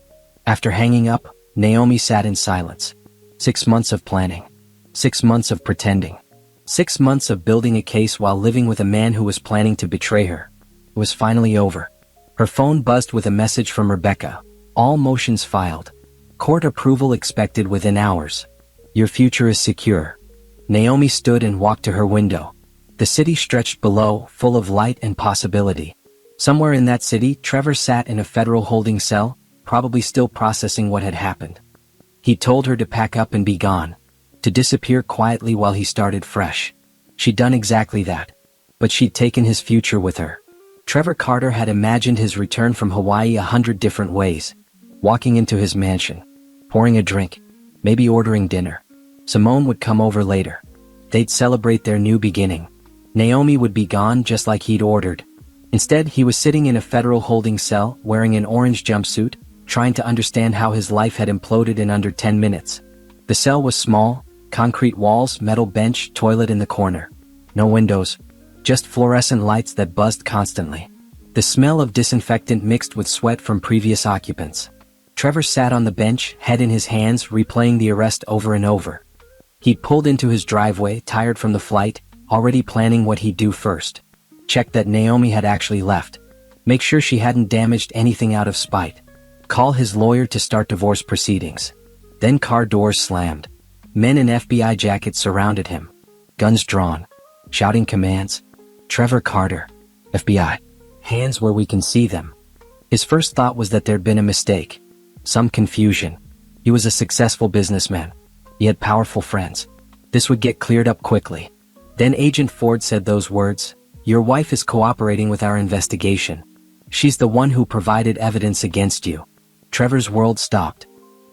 After hanging up, Naomi sat in silence. 6 months of planning. 6 months of pretending. 6 months of building a case while living with a man who was planning to betray her. It was finally over. Her phone buzzed with a message from Rebecca. "All motions filed. Court approval expected within hours. Your future is secure." Naomi stood and walked to her window. The city stretched below, full of light and possibility. Somewhere in that city, Trevor sat in a federal holding cell, probably still processing what had happened. He told her to pack up and be gone. To disappear quietly while he started fresh. She'd done exactly that. But she'd taken his future with her. Trevor Carter had imagined his return from Hawaii 100 different ways. Walking into his mansion. Pouring a drink. Maybe ordering dinner. Simone would come over later. They'd celebrate their new beginning. Naomi would be gone just like he'd ordered. Instead, he was sitting in a federal holding cell, wearing an orange jumpsuit, trying to understand how his life had imploded in under 10 minutes. The cell was small, concrete walls, metal bench, toilet in the corner. No windows. Just fluorescent lights that buzzed constantly. The smell of disinfectant mixed with sweat from previous occupants. Trevor sat on the bench, head in his hands, replaying the arrest over and over. He'd pulled into his driveway, tired from the flight, already planning what he'd do first. Check that Naomi had actually left. Make sure she hadn't damaged anything out of spite. Call his lawyer to start divorce proceedings. Then car doors slammed. Men in FBI jackets surrounded him. Guns drawn. Shouting commands. "Trevor Carter. FBI. Hands where we can see them." His first thought was that there'd been a mistake. Some confusion. He was a successful businessman. He had powerful friends. This would get cleared up quickly. Then Agent Ford said those words. "Your wife is cooperating with our investigation. She's the one who provided evidence against you." Trevor's world stopped.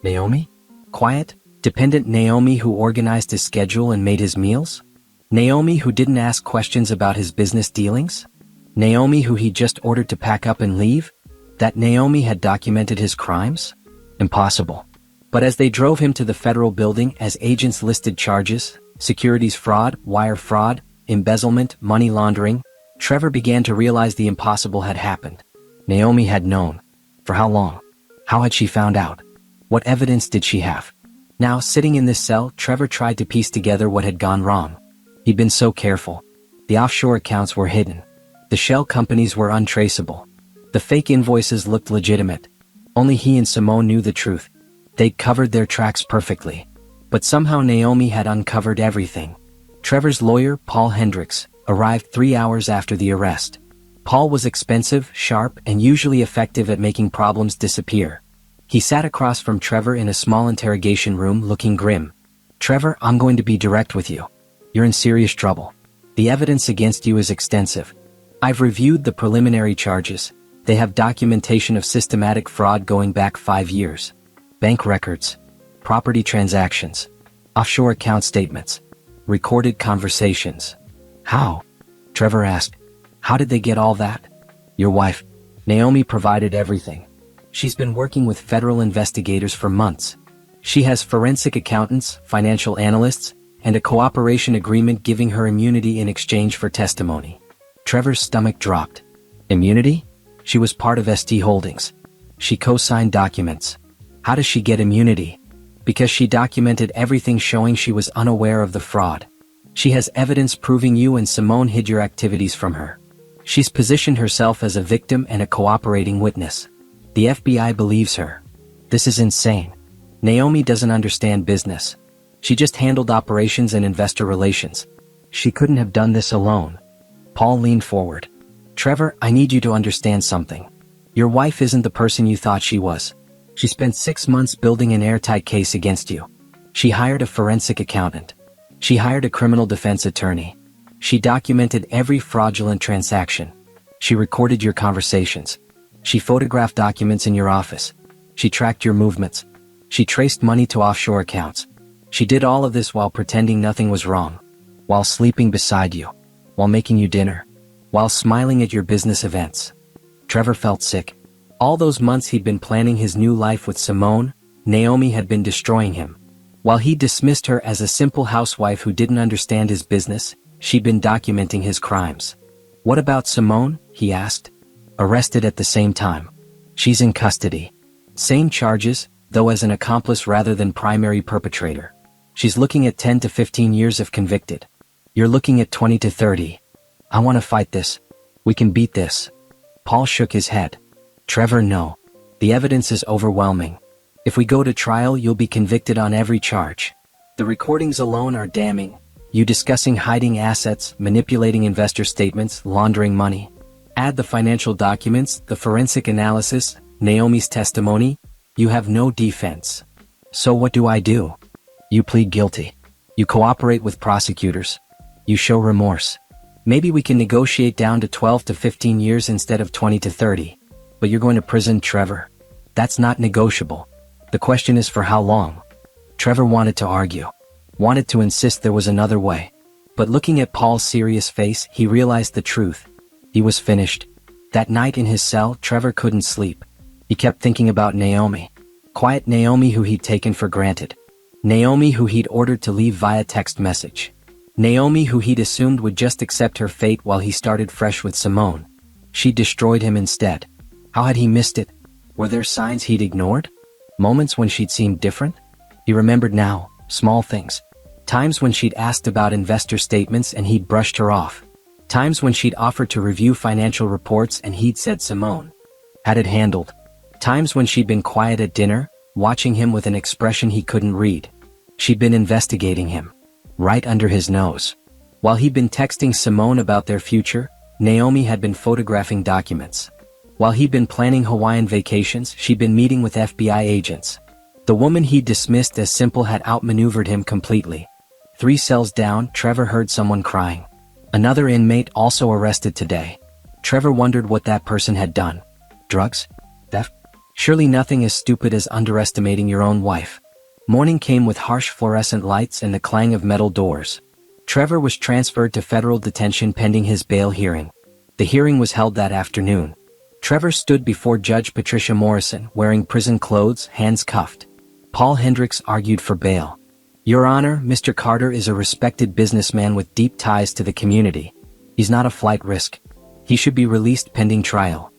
Naomi? Quiet, dependent Naomi who organized his schedule and made his meals? Naomi who didn't ask questions about his business dealings? Naomi who he just ordered to pack up and leave? That Naomi had documented his crimes? Impossible. But as they drove him to the federal building as agents listed charges, securities fraud, wire fraud, embezzlement, money laundering, Trevor began to realize the impossible had happened. Naomi had known. For how long? How had she found out? What evidence did she have? Now, sitting in this cell, Trevor tried to piece together what had gone wrong. He'd been so careful. The offshore accounts were hidden. The shell companies were untraceable. The fake invoices looked legitimate. Only he and Simone knew the truth. They'd covered their tracks perfectly. But somehow Naomi had uncovered everything. Trevor's lawyer, Paul Hendricks, arrived 3 hours after the arrest. Paul was expensive, sharp, and usually effective at making problems disappear. He sat across from Trevor in a small interrogation room looking grim. "Trevor, I'm going to be direct with you. You're in serious trouble. The evidence against you is extensive. I've reviewed the preliminary charges. They have documentation of systematic fraud going back 5 years. Bank records, property transactions, offshore account statements, recorded conversations." "How?" Trevor asked. "How did they get all that?" "Your wife, Naomi, provided everything. She's been working with federal investigators for months. She has forensic accountants, financial analysts, and a cooperation agreement giving her immunity in exchange for testimony." Trevor's stomach dropped. Immunity? She was part of ST Holdings. She co-signed documents. How does she get immunity? Because she documented everything showing she was unaware of the fraud. She has evidence proving you and Simone hid your activities from her. She's positioned herself as a victim and a cooperating witness. The FBI believes her. This is insane. Naomi doesn't understand business. She just handled operations and investor relations. She couldn't have done this alone. Paul leaned forward. "Trevor, I need you to understand something. Your wife isn't the person you thought she was. She spent 6 months building an airtight case against you. She hired a forensic accountant. She hired a criminal defense attorney. She documented every fraudulent transaction. She recorded your conversations. She photographed documents in your office. She tracked your movements. She traced money to offshore accounts. She did all of this while pretending nothing was wrong. While sleeping beside you. While making you dinner. While smiling at your business events." Trevor felt sick. All those months he'd been planning his new life with Simone, Naomi had been destroying him. While he dismissed her as a simple housewife who didn't understand his business, she'd been documenting his crimes. "What about Simone?" he asked. "Arrested at the same time. She's in custody. Same charges, though as an accomplice rather than primary perpetrator. She's looking at 10 to 15 years if convicted. You're looking at 20 to 30. I want to fight this. We can beat this." Paul shook his head. "Trevor, no. The evidence is overwhelming. If we go to trial, you'll be convicted on every charge. The recordings alone are damning. You discussing hiding assets, manipulating investor statements, laundering money. Add the financial documents, the forensic analysis, Naomi's testimony. You have no defense. So what do I do?" "You plead guilty. You cooperate with prosecutors. You show remorse. Maybe we can negotiate down to 12 to 15 years instead of 20 to 30. But you're going to prison, Trevor. That's not negotiable. The question is for how long?" Trevor wanted to argue. Wanted to insist there was another way. But looking at Paul's serious face, he realized the truth. He was finished. That night in his cell, Trevor couldn't sleep. He kept thinking about Naomi. Quiet Naomi who he'd taken for granted. Naomi who he'd ordered to leave via text message. Naomi who he'd assumed would just accept her fate while he started fresh with Simone. She destroyed him instead. How had he missed it? Were there signs he'd ignored? Moments when she'd seemed different? He remembered now, small things. Times when she'd asked about investor statements and he'd brushed her off. Times when she'd offered to review financial reports and he'd said Simone had it handled. Times when she'd been quiet at dinner, watching him with an expression he couldn't read. She'd been investigating him. Right under his nose. While he'd been texting Simone about their future, Naomi had been photographing documents. While he'd been planning Hawaiian vacations, she'd been meeting with FBI agents. The woman he'd dismissed as simple had outmaneuvered him completely. 3 cells down, Trevor heard someone crying. Another inmate also arrested today. Trevor wondered what that person had done. Drugs? Theft? Surely nothing as stupid as underestimating your own wife. Morning came with harsh fluorescent lights and the clang of metal doors. Trevor was transferred to federal detention pending his bail hearing. The hearing was held that afternoon. Trevor stood before Judge Patricia Morrison, wearing prison clothes, hands cuffed. Paul Hendricks argued for bail. "Your Honor, Mr. Carter is a respected businessman with deep ties to the community. He's not a flight risk. He should be released pending trial."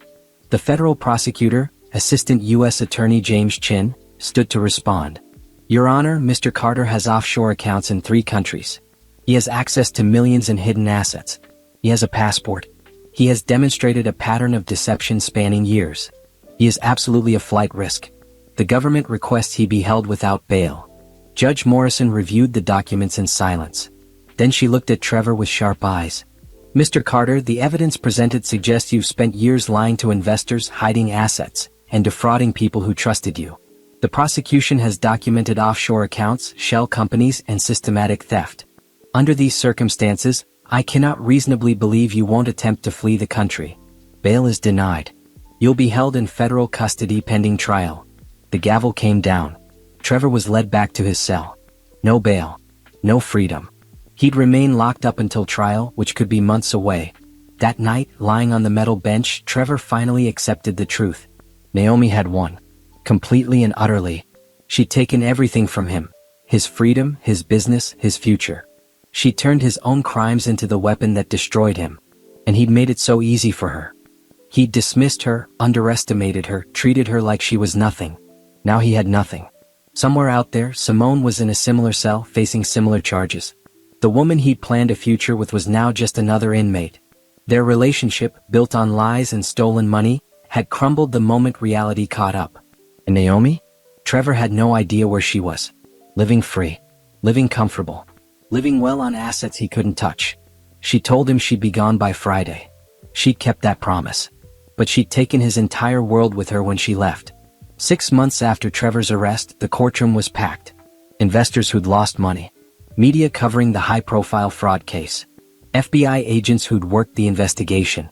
The federal prosecutor, Assistant U.S. Attorney James Chin, stood to respond. "Your Honor, Mr. Carter has offshore accounts in 3 countries. He has access to millions in hidden assets. He has a passport. He has demonstrated a pattern of deception spanning years. He is absolutely a flight risk. The government requests he be held without bail." Judge Morrison reviewed the documents in silence. Then she looked at Trevor with sharp eyes. "Mr. Carter, the evidence presented suggests you've spent years lying to investors, hiding assets, and defrauding people who trusted you. The prosecution has documented offshore accounts, shell companies, and systematic theft. Under these circumstances, I cannot reasonably believe you won't attempt to flee the country. Bail is denied. You'll be held in federal custody pending trial." The gavel came down. Trevor was led back to his cell. No bail. No freedom. He'd remain locked up until trial, which could be months away. That night, lying on the metal bench, Trevor finally accepted the truth. Naomi had won. Completely and utterly. She'd taken everything from him. His freedom, his business, his future. She turned his own crimes into the weapon that destroyed him. And he'd made it so easy for her. He'd dismissed her, underestimated her, treated her like she was nothing. Now he had nothing. Somewhere out there, Simone was in a similar cell, facing similar charges. The woman he'd planned a future with was now just another inmate. Their relationship, built on lies and stolen money, had crumbled the moment reality caught up. And Naomi? Trevor had no idea where she was. Living free. Living comfortable. Living well on assets he couldn't touch. She told him she'd be gone by Friday. She'd kept that promise. But she'd taken his entire world with her when she left. 6 months after Trevor's arrest, the courtroom was packed. Investors who'd lost money. Media covering the high-profile fraud case. FBI agents who'd worked the investigation.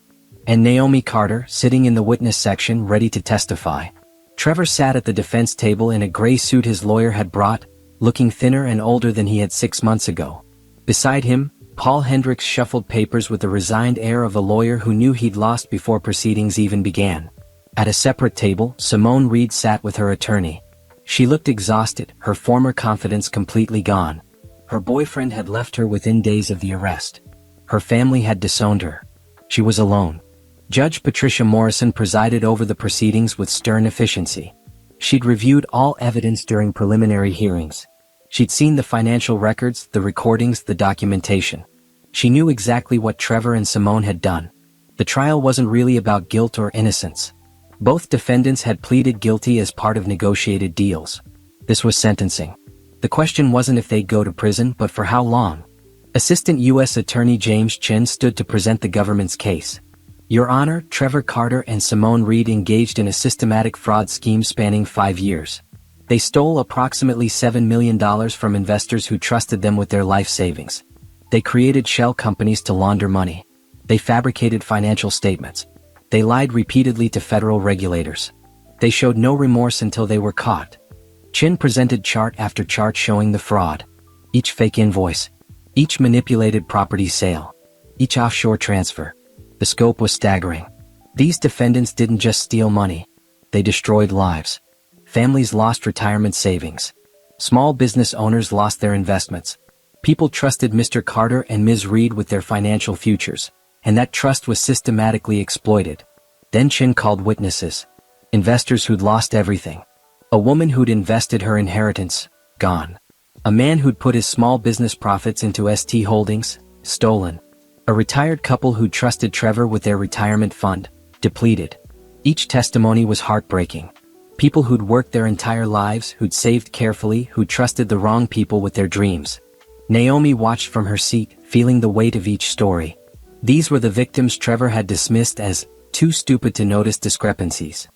And Naomi Carter, sitting in the witness section, ready to testify. Trevor sat at the defense table in a gray suit his lawyer had brought, looking thinner and older than he had 6 months ago. Beside him, Paul Hendricks shuffled papers with the resigned air of a lawyer who knew he'd lost before proceedings even began. At a separate table, Simone Reed sat with her attorney. She looked exhausted, her former confidence completely gone. Her boyfriend had left her within days of the arrest. Her family had disowned her. She was alone. Judge Patricia Morrison presided over the proceedings with stern efficiency. She'd reviewed all evidence during preliminary hearings. She'd seen the financial records, the recordings, the documentation. She knew exactly what Trevor and Simone had done. The trial wasn't really about guilt or innocence. Both defendants had pleaded guilty as part of negotiated deals. This was sentencing. The question wasn't if they'd go to prison, but for how long. Assistant U.S. Attorney James Chin stood to present the government's case. Your Honor, Trevor Carter and Simone Reed engaged in a systematic fraud scheme spanning 5 years. They stole approximately $7 million from investors who trusted them with their life savings. They created shell companies to launder money. They fabricated financial statements. They lied repeatedly to federal regulators. They showed no remorse until they were caught. Chin presented chart after chart showing the fraud. Each fake invoice. Each manipulated property sale. Each offshore transfer. The scope was staggering. These defendants didn't just steal money. They destroyed lives. Families lost retirement savings. Small business owners lost their investments. People trusted Mr. Carter and Ms. Reed with their financial futures, and that trust was systematically exploited. Then Chin called witnesses. Investors who'd lost everything. A woman who'd invested her inheritance, gone. A man who'd put his small business profits into ST Holdings, stolen. A retired couple who trusted Trevor with their retirement fund, depleted. Each testimony was heartbreaking. People who'd worked their entire lives, who'd saved carefully, who trusted the wrong people with their dreams. Naomi watched from her seat, feeling the weight of each story. These were the victims Trevor had dismissed as too stupid to notice discrepancies.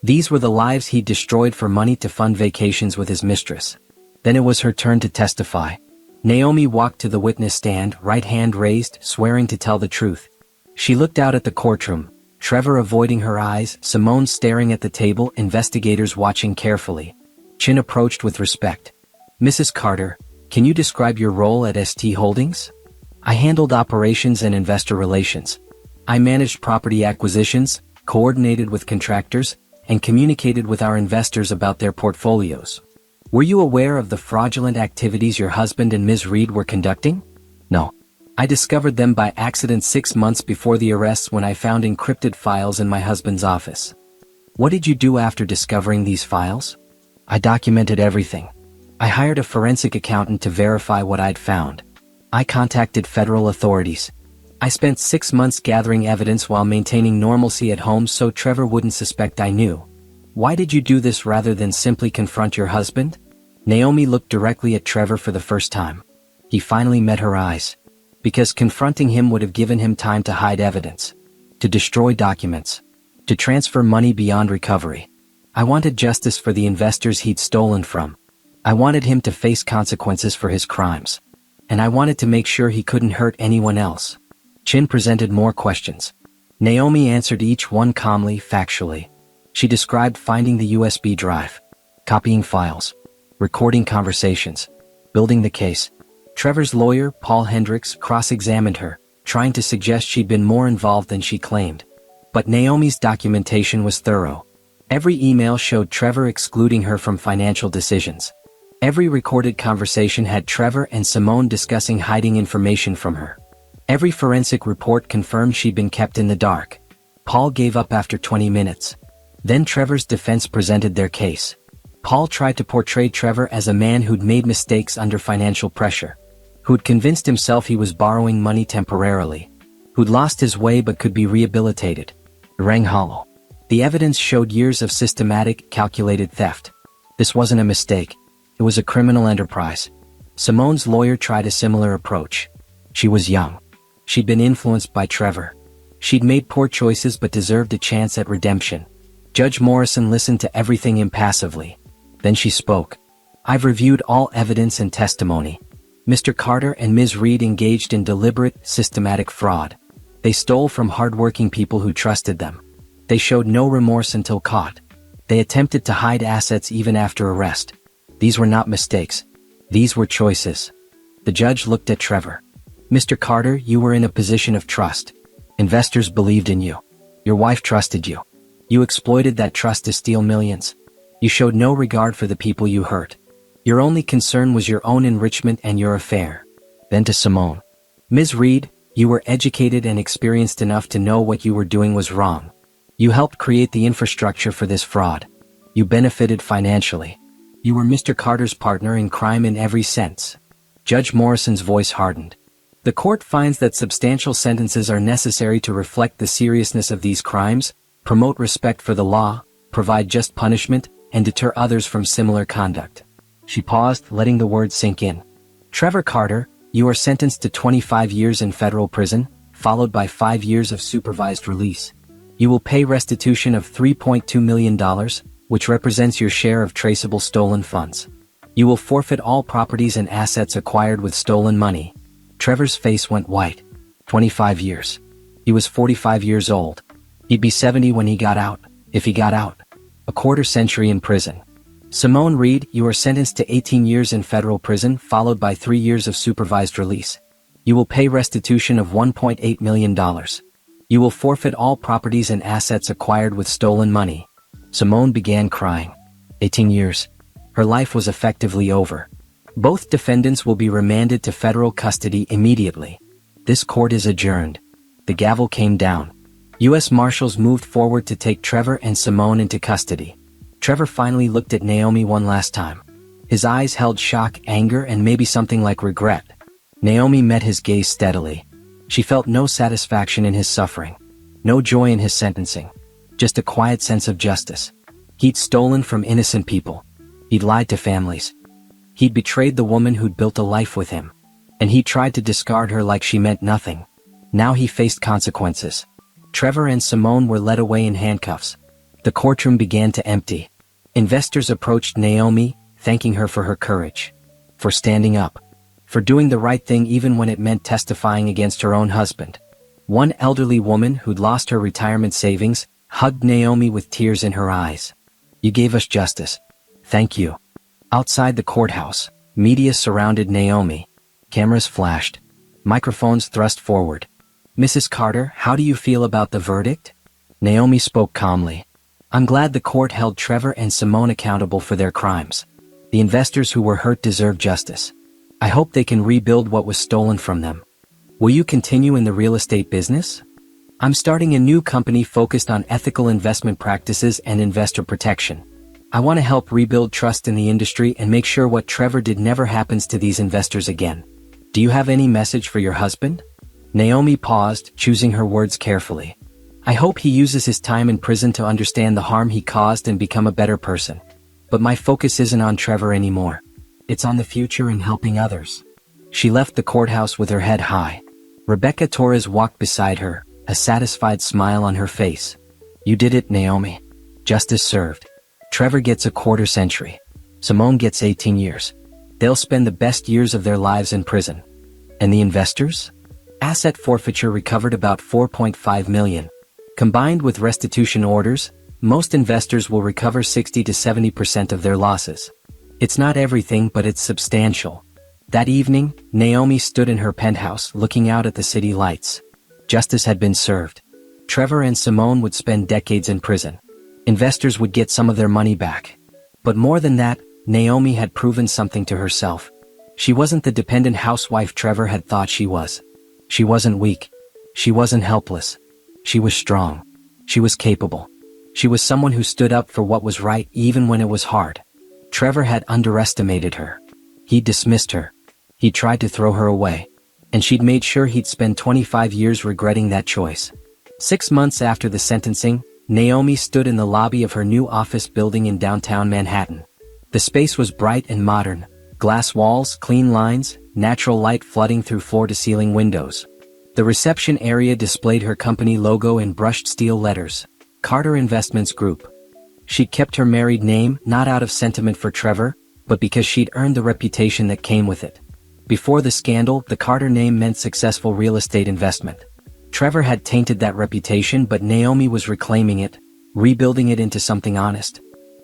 These were the lives he'd destroyed for money to fund vacations with his mistress. Then it was her turn to testify. Naomi walked to the witness stand, right hand raised, swearing to tell the truth. She looked out at the courtroom, Trevor avoiding her eyes, Simone staring at the table, investigators watching carefully. Chin approached with respect. Mrs. Carter, can you describe your role at ST Holdings? I handled operations and investor relations. I managed property acquisitions, coordinated with contractors, and communicated with our investors about their portfolios. Were you aware of the fraudulent activities your husband and Ms. Reed were conducting? No. I discovered them by accident 6 months before the arrests when I found encrypted files in my husband's office. What did you do after discovering these files? I documented everything. I hired a forensic accountant to verify what I'd found. I contacted federal authorities. I spent 6 months gathering evidence while maintaining normalcy at home so Trevor wouldn't suspect I knew. Why did you do this rather than simply confront your husband? Naomi looked directly at Trevor for the first time. He finally met her eyes. Because confronting him would have given him time to hide evidence, to destroy documents, to transfer money beyond recovery. I wanted justice for the investors he'd stolen from. I wanted him to face consequences for his crimes. And I wanted to make sure he couldn't hurt anyone else. Chin presented more questions. Naomi answered each one calmly, factually. She described finding the USB drive, copying files, recording conversations, building the case. Trevor's lawyer, Paul Hendricks, cross-examined her, trying to suggest she'd been more involved than she claimed. But Naomi's documentation was thorough. Every email showed Trevor excluding her from financial decisions. Every recorded conversation had Trevor and Simone discussing hiding information from her. Every forensic report confirmed she'd been kept in the dark. Paul gave up after 20 minutes. Then Trevor's defense presented their case. Paul tried to portray Trevor as a man who'd made mistakes under financial pressure, who'd convinced himself he was borrowing money temporarily, who'd lost his way but could be rehabilitated. It rang hollow. The evidence showed years of systematic, calculated theft. This wasn't a mistake. It was a criminal enterprise. Simone's lawyer tried a similar approach. She was young. She'd been influenced by Trevor. She'd made poor choices but deserved a chance at redemption. Judge Morrison listened to everything impassively. Then she spoke. I've reviewed all evidence and testimony. Mr. Carter and Ms. Reed engaged in deliberate, systematic fraud. They stole from hardworking people who trusted them. They showed no remorse until caught. They attempted to hide assets even after arrest. These were not mistakes. These were choices. The judge looked at Trevor. Mr. Carter, you were in a position of trust. Investors believed in you. Your wife trusted you. You exploited that trust to steal millions. You showed no regard for the people you hurt. Your only concern was your own enrichment and your affair. Then to Simone. Ms. Reed, you were educated and experienced enough to know what you were doing was wrong. You helped create the infrastructure for this fraud. You benefited financially. You were Mr. Carter's partner in crime in every sense. Judge Morrison's voice hardened. The court finds that substantial sentences are necessary to reflect the seriousness of these crimes, promote respect for the law, provide just punishment, and deter others from similar conduct. She paused, letting the words sink in. Trevor Carter, you are sentenced to 25 years in federal prison, followed by 5 years of supervised release. You will pay restitution of $3.2 million, which represents your share of traceable stolen funds. You will forfeit all properties and assets acquired with stolen money. Trevor's face went white. 25 years. He was 45 years old. He'd be 70 when he got out, if he got out. A quarter century in prison. Simone Reed, you are sentenced to 18 years in federal prison, followed by 3 years of supervised release. You will pay restitution of $1.8 million. You will forfeit all properties and assets acquired with stolen money. Simone began crying. 18 years. Her life was effectively over. Both defendants will be remanded to federal custody immediately. This court is adjourned. The gavel came down. U.S. Marshals moved forward to take Trevor and Simone into custody. Trevor finally looked at Naomi one last time. His eyes held shock, anger, and maybe something like regret. Naomi met his gaze steadily. She felt no satisfaction in his suffering, no joy in his sentencing, just a quiet sense of justice. He'd stolen from innocent people. He'd lied to families. He'd betrayed the woman who'd built a life with him. And he tried to discard her like she meant nothing. Now he faced consequences. Trevor and Simone were led away in handcuffs. The courtroom began to empty. Investors approached Naomi, thanking her for her courage, for standing up, for doing the right thing even when it meant testifying against her own husband. One elderly woman who'd lost her retirement savings hugged Naomi with tears in her eyes. You gave us justice. Thank you. Outside the courthouse, media surrounded Naomi. Cameras flashed. Microphones thrust forward. Mrs. Carter, how do you feel about the verdict? Naomi spoke calmly. I'm glad the court held Trevor and Simone accountable for their crimes. The investors who were hurt deserve justice. I hope they can rebuild what was stolen from them. Will you continue in the real estate business? I'm starting a new company focused on ethical investment practices and investor protection. I want to help rebuild trust in the industry and make sure what Trevor did never happens to these investors again. Do you have any message for your husband? Naomi paused, choosing her words carefully. I hope he uses his time in prison to understand the harm he caused and become a better person. But my focus isn't on Trevor anymore. It's on the future and helping others. She left the courthouse with her head high. Rebecca Torres walked beside her, a satisfied smile on her face. You did it, Naomi. Justice served. Trevor gets a quarter century. Simone gets 18 years. They'll spend the best years of their lives in prison. And the investors? Asset forfeiture recovered about $4.5 million. Combined with restitution orders, most investors will recover 60 to 70% of their losses. It's not everything, but it's substantial. That evening, Naomi stood in her penthouse looking out at the city lights. Justice had been served. Trevor and Simone would spend decades in prison. Investors would get some of their money back. But more than that, Naomi had proven something to herself. She wasn't the dependent housewife Trevor had thought she was. She wasn't weak. She wasn't helpless. She was strong. She was capable. She was someone who stood up for what was right even when it was hard. Trevor had underestimated her. He dismissed her. He tried to throw her away. And she'd made sure he'd spend 25 years regretting that choice. 6 months after the sentencing, Naomi stood in the lobby of her new office building in downtown Manhattan. The space was bright and modern. Glass walls, clean lines, natural light flooding through floor-to-ceiling windows. The reception area displayed her company logo in brushed steel letters, Carter Investments Group. She'd kept her married name not out of sentiment for Trevor, but because she'd earned the reputation that came with it. Before the scandal, the Carter name meant successful real estate investment. Trevor had tainted that reputation, but Naomi was reclaiming it, rebuilding it into something honest.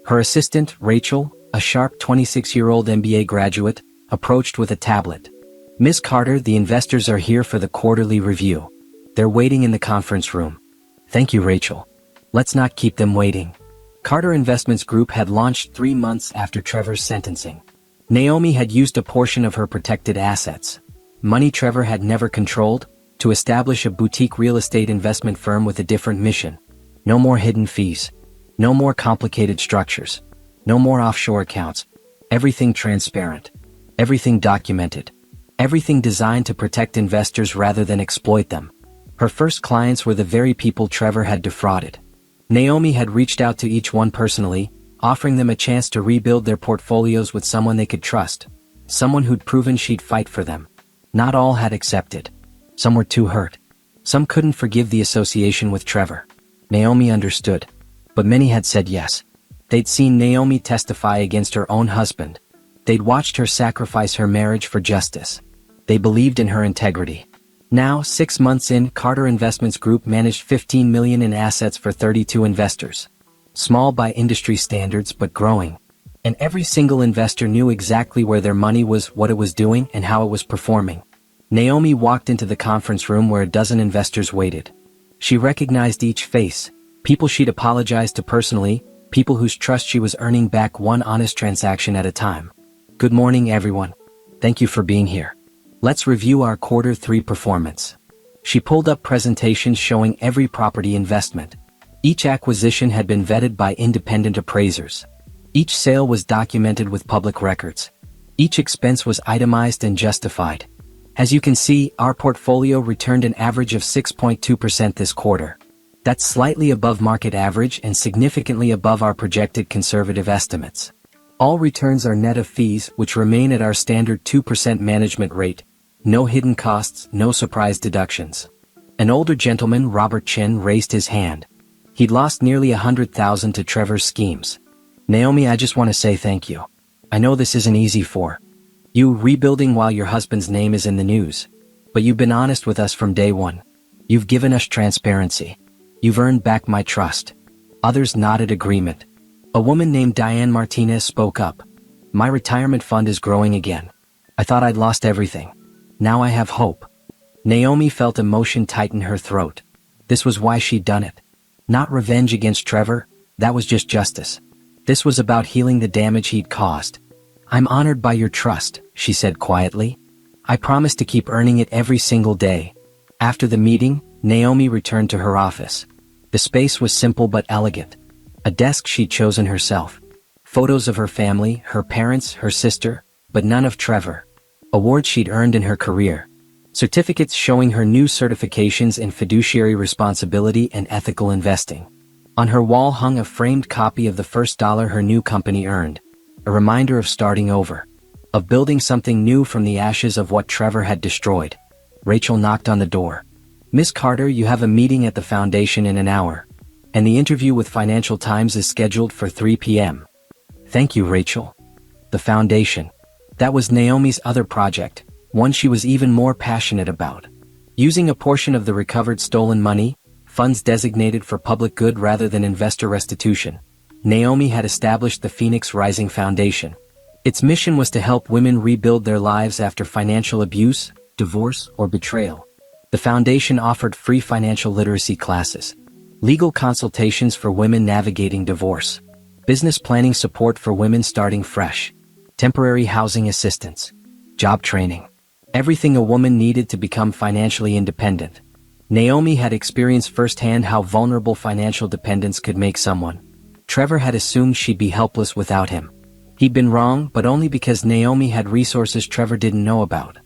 Her assistant, Rachel, a sharp 26-year-old MBA graduate, approached with a tablet. Miss Carter, the investors are here for the quarterly review. They're waiting in the conference room. Thank you, Rachel. Let's not keep them waiting. Carter Investments Group had launched 3 months after Trevor's sentencing. Naomi had used a portion of her protected assets, money Trevor had never controlled, to establish a boutique real estate investment firm with a different mission. No more hidden fees. No more complicated structures. No more offshore accounts. Everything transparent. Everything documented. Everything designed to protect investors rather than exploit them. Her first clients were the very people Trevor had defrauded. Naomi had reached out to each one personally, offering them a chance to rebuild their portfolios with someone they could trust. Someone who'd proven she'd fight for them. Not all had accepted. Some were too hurt. Some couldn't forgive the association with Trevor. Naomi understood. But many had said yes. They'd seen Naomi testify against her own husband. They'd watched her sacrifice her marriage for justice. They believed in her integrity. Now, 6 months in, Carter Investments Group managed $15 million in assets for 32 investors. Small by industry standards, but growing. And every single investor knew exactly where their money was, what it was doing, and how it was performing. Naomi walked into the conference room where a dozen investors waited. She recognized each face, people she'd apologized to personally, people whose trust she was earning back one honest transaction at a time. Good morning, everyone. Thank you for being here. Let's review our Q3 performance. She pulled up presentations showing every property investment. Each acquisition had been vetted by independent appraisers. Each sale was documented with public records. Each expense was itemized and justified. As you can see, our portfolio returned an average of 6.2% this quarter. That's slightly above market average and significantly above our projected conservative estimates. All returns are net of fees, which remain at our standard 2% management rate. No hidden costs, no surprise deductions. An older gentleman, Robert Chin, raised his hand. He'd lost nearly $100,000 to Trevor's schemes. Naomi, I just want to say thank you. I know this isn't easy for you rebuilding while your husband's name is in the news. But you've been honest with us from day one. You've given us transparency. You've earned back my trust. Others nodded agreement. A woman named Diane Martinez spoke up. My retirement fund is growing again. I thought I'd lost everything. Now I have hope. Naomi felt emotion tighten her throat. This was why she'd done it. Not revenge against Trevor, that was just justice. This was about healing the damage he'd caused. I'm honored by your trust, she said quietly. I promise to keep earning it every single day. After the meeting, Naomi returned to her office. The space was simple but elegant. A desk she'd chosen herself. Photos of her family, her parents, her sister, but none of Trevor. Awards she'd earned in her career. Certificates showing her new certifications in fiduciary responsibility and ethical investing. On her wall hung a framed copy of the first dollar her new company earned. A reminder of starting over. Of building something new from the ashes of what Trevor had destroyed. Rachel knocked on the door. Miss Carter, you have a meeting at the foundation in an hour. And the interview with Financial Times is scheduled for 3 p.m. Thank you, Rachel. The foundation. That was Naomi's other project, one she was even more passionate about. Using a portion of the recovered stolen money, funds designated for public good rather than investor restitution, Naomi had established the Phoenix Rising Foundation. Its mission was to help women rebuild their lives after financial abuse, divorce, or betrayal. The foundation offered free financial literacy classes, legal consultations for women navigating divorce, business planning support for women starting fresh, temporary housing assistance, job training. Everything a woman needed to become financially independent. Naomi had experienced firsthand how vulnerable financial dependence could make someone. Trevor had assumed she'd be helpless without him. He'd been wrong, but only because Naomi had resources Trevor didn't know about.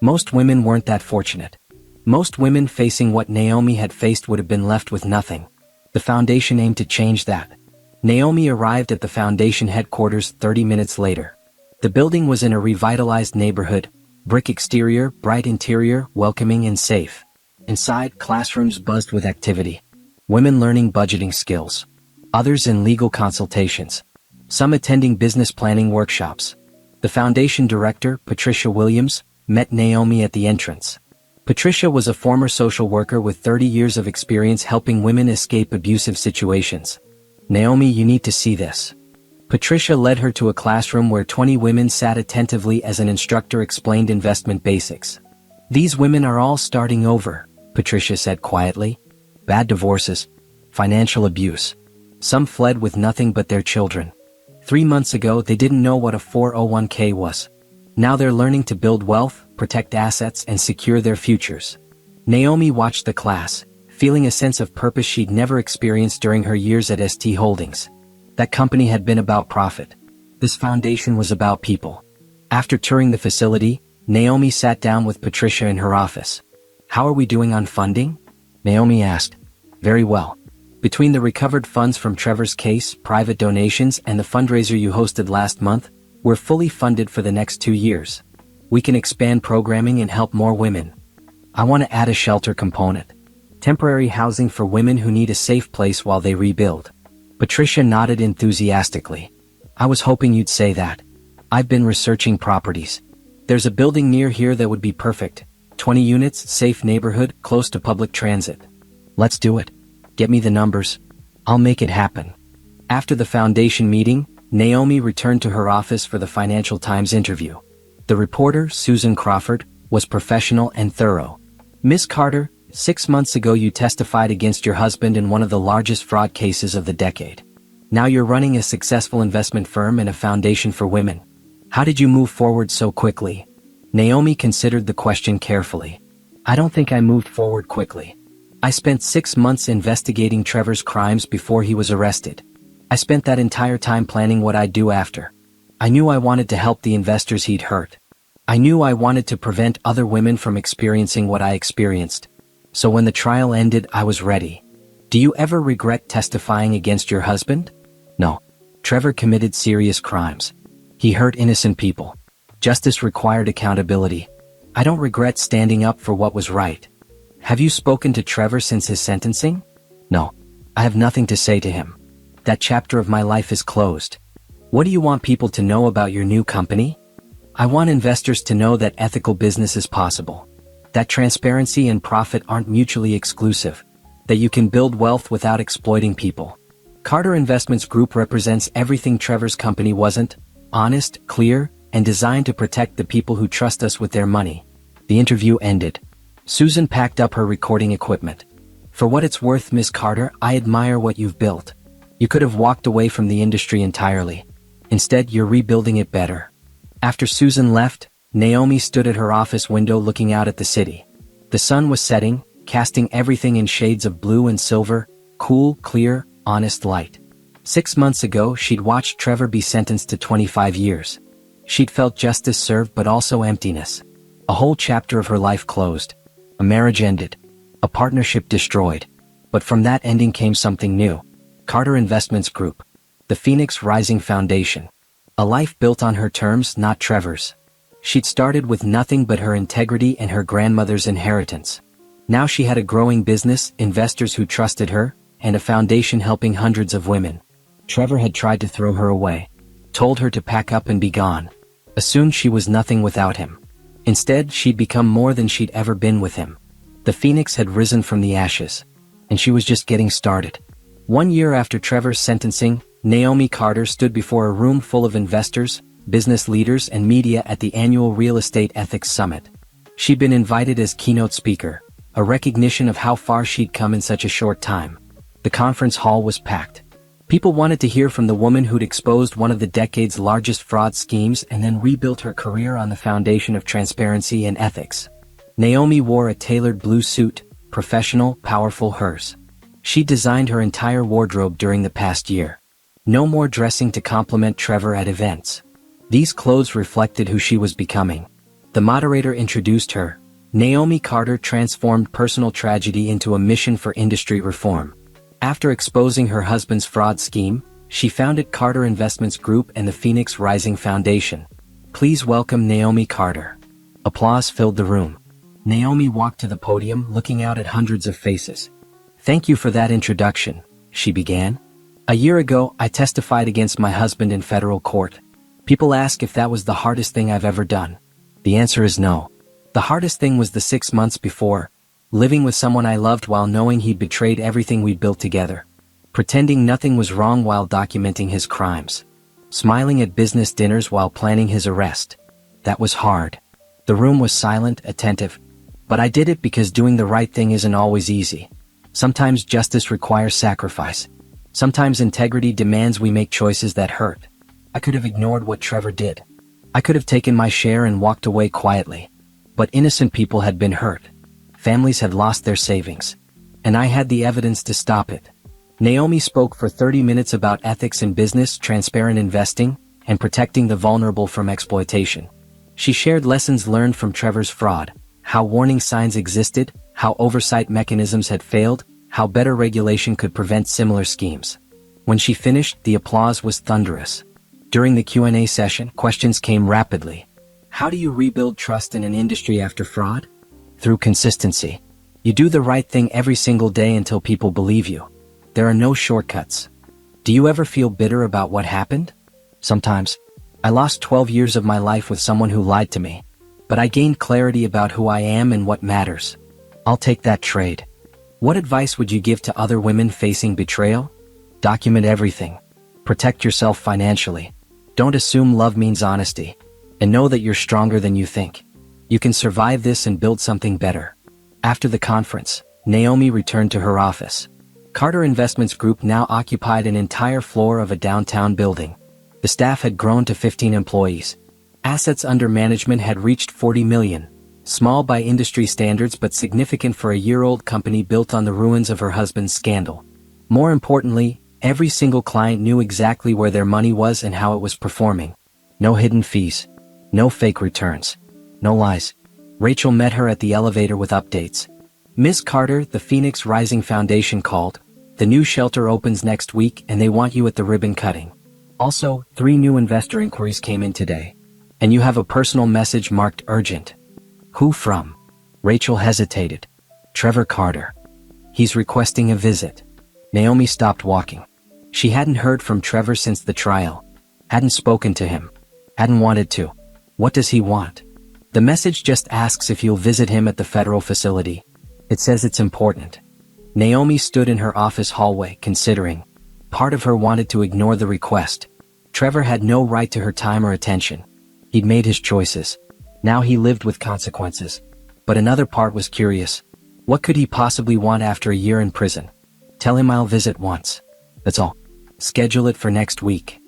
Most women weren't that fortunate. Most women facing what Naomi had faced would have been left with nothing. The foundation aimed to change that. Naomi arrived at the foundation headquarters 30 minutes later. The building was in a revitalized neighborhood, brick exterior, bright interior, welcoming and safe. Inside, classrooms buzzed with activity. Women learning budgeting skills. Others in legal consultations. Some attending business planning workshops. The foundation director, Patricia Williams, met Naomi at the entrance. Patricia was a former social worker with 30 years of experience helping women escape abusive situations. Naomi, you need to see this. Patricia led her to a classroom where 20 women sat attentively as an instructor explained investment basics. These women are all starting over, Patricia said quietly. Bad divorces. Financial abuse. Some fled with nothing but their children. 3 months ago they didn't know what a 401k was. Now they're learning to build wealth, protect assets and secure their futures. Naomi watched the class, feeling a sense of purpose she'd never experienced during her years at ST Holdings. That company had been about profit. This foundation was about people. After touring the facility, Naomi sat down with Patricia in her office. How are we doing on funding? Naomi asked. Very well. Between the recovered funds from Trevor's case, private donations and the fundraiser you hosted last month, we're fully funded for the next 2 years. We can expand programming and help more women. I want to add a shelter component. Temporary housing for women who need a safe place while they rebuild. Patricia nodded enthusiastically. I was hoping you'd say that. I've been researching properties. There's a building near here that would be perfect. 20 units, safe neighborhood, close to public transit. Let's do it. Get me the numbers. I'll make it happen. After the foundation meeting, Naomi returned to her office for the Financial Times interview. The reporter, Susan Crawford, was professional and thorough. Miss Carter, 6 months ago you testified against your husband in one of the largest fraud cases of the decade. Now you're running a successful investment firm and a foundation for women. How did you move forward so quickly? Naomi considered the question carefully. I don't think I moved forward quickly. I spent 6 months investigating Trevor's crimes before he was arrested. I spent that entire time planning what I'd do after. I knew I wanted to help the investors he'd hurt. I knew I wanted to prevent other women from experiencing what I experienced. So when the trial ended, I was ready. Do you ever regret testifying against your husband? No. Trevor committed serious crimes. He hurt innocent people. Justice required accountability. I don't regret standing up for what was right. Have you spoken to Trevor since his sentencing? No. I have nothing to say to him. That chapter of my life is closed. What do you want people to know about your new company? I want investors to know that ethical business is possible. That transparency and profit aren't mutually exclusive. That you can build wealth without exploiting people. Carter Investments Group represents everything Trevor's company wasn't: honest, clear, and designed to protect the people who trust us with their money. The interview ended. Susan packed up her recording equipment. "For what it's worth, Miss Carter, I admire what you've built. You could have walked away from the industry entirely. Instead, you're rebuilding it better." After Susan left, Naomi stood at her office window looking out at the city. The sun was setting, casting everything in shades of blue and silver, cool, clear, honest light. 6 months ago, she'd watched Trevor be sentenced to 25 years. She'd felt justice served but also emptiness. A whole chapter of her life closed. A marriage ended. A partnership destroyed. But from that ending came something new. Carter Investments Group. The Phoenix Rising Foundation. A life built on her terms, not Trevor's. She'd started with nothing but her integrity and her grandmother's inheritance. Now she had a growing business, investors who trusted her, and a foundation helping hundreds of women. Trevor had tried to throw her away. Told her to pack up and be gone. Assumed she was nothing without him. Instead, she'd become more than she'd ever been with him. The phoenix had risen from the ashes. And she was just getting started. 1 year after Trevor's sentencing, Naomi Carter stood before a room full of investors, business leaders and media at the annual Real Estate Ethics Summit. She'd been invited as keynote speaker, a recognition of how far she'd come in such a short time. The conference hall was packed. People wanted to hear from the woman who'd exposed one of the decade's largest fraud schemes and then rebuilt her career on the foundation of transparency and ethics. Naomi wore a tailored blue suit, professional, powerful, hers. She designed her entire wardrobe during the past year. No more dressing to compliment Trevor at events. These clothes reflected who she was becoming. The moderator introduced her. Naomi Carter transformed personal tragedy into a mission for industry reform. After exposing her husband's fraud scheme, she founded Carter Investments Group and the Phoenix Rising Foundation. Please welcome Naomi Carter. Applause filled the room. Naomi walked to the podium, looking out at hundreds of faces. "Thank you for that introduction," she began. "A year ago, I testified against my husband in federal court. People ask if that was the hardest thing I've ever done. The answer is no. The hardest thing was the 6 months before, living with someone I loved while knowing he'd betrayed everything we'd built together. Pretending nothing was wrong while documenting his crimes. Smiling at business dinners while planning his arrest. That was hard. The room was silent, attentive. But I did it because doing the right thing isn't always easy. Sometimes justice requires sacrifice. Sometimes integrity demands we make choices that hurt. I could have ignored what Trevor did. I could have taken my share and walked away quietly. But innocent people had been hurt. Families had lost their savings. And I had the evidence to stop it." Naomi spoke for 30 minutes about ethics in business, transparent investing, and protecting the vulnerable from exploitation. She shared lessons learned from Trevor's fraud, how warning signs existed, how oversight mechanisms had failed, how better regulation could prevent similar schemes. When she finished, the applause was thunderous. During the Q&A session, questions came rapidly. How do you rebuild trust in an industry after fraud? Through consistency. You do the right thing every single day until people believe you. There are no shortcuts. Do you ever feel bitter about what happened? Sometimes. I lost 12 years of my life with someone who lied to me. But I gained clarity about who I am and what matters. I'll take that trade. What advice would you give to other women facing betrayal? Document everything. Protect yourself financially. Don't assume love means honesty. And know that you're stronger than you think. You can survive this and build something better. After the conference, Naomi returned to her office. Carter Investments Group now occupied an entire floor of a downtown building. The staff had grown to 15 employees. Assets under management had reached 40 million. Small by industry standards but significant for a year-old company built on the ruins of her husband's scandal. More importantly, every single client knew exactly where their money was and how it was performing. No hidden fees. No fake returns. No lies. Rachel met her at the elevator with updates. "Miss Carter, the Phoenix Rising Foundation called. The new shelter opens next week and they want you at the ribbon cutting. Also, 3 new investor inquiries came in today. And you have a personal message marked urgent." "Who from?" Rachel hesitated. "Trevor Carter. He's requesting a visit." Naomi stopped walking. She hadn't heard from Trevor since the trial. Hadn't spoken to him. Hadn't wanted to. What does he want? The message just asks if you'll visit him at the federal facility. It says it's important. Naomi stood in her office hallway, considering. Part of her wanted to ignore the request. Trevor had no right to her time or attention. He'd made his choices. Now he lived with consequences. But another part was curious. What could he possibly want after a year in prison? Tell him I'll visit once. That's all. Schedule it for next week.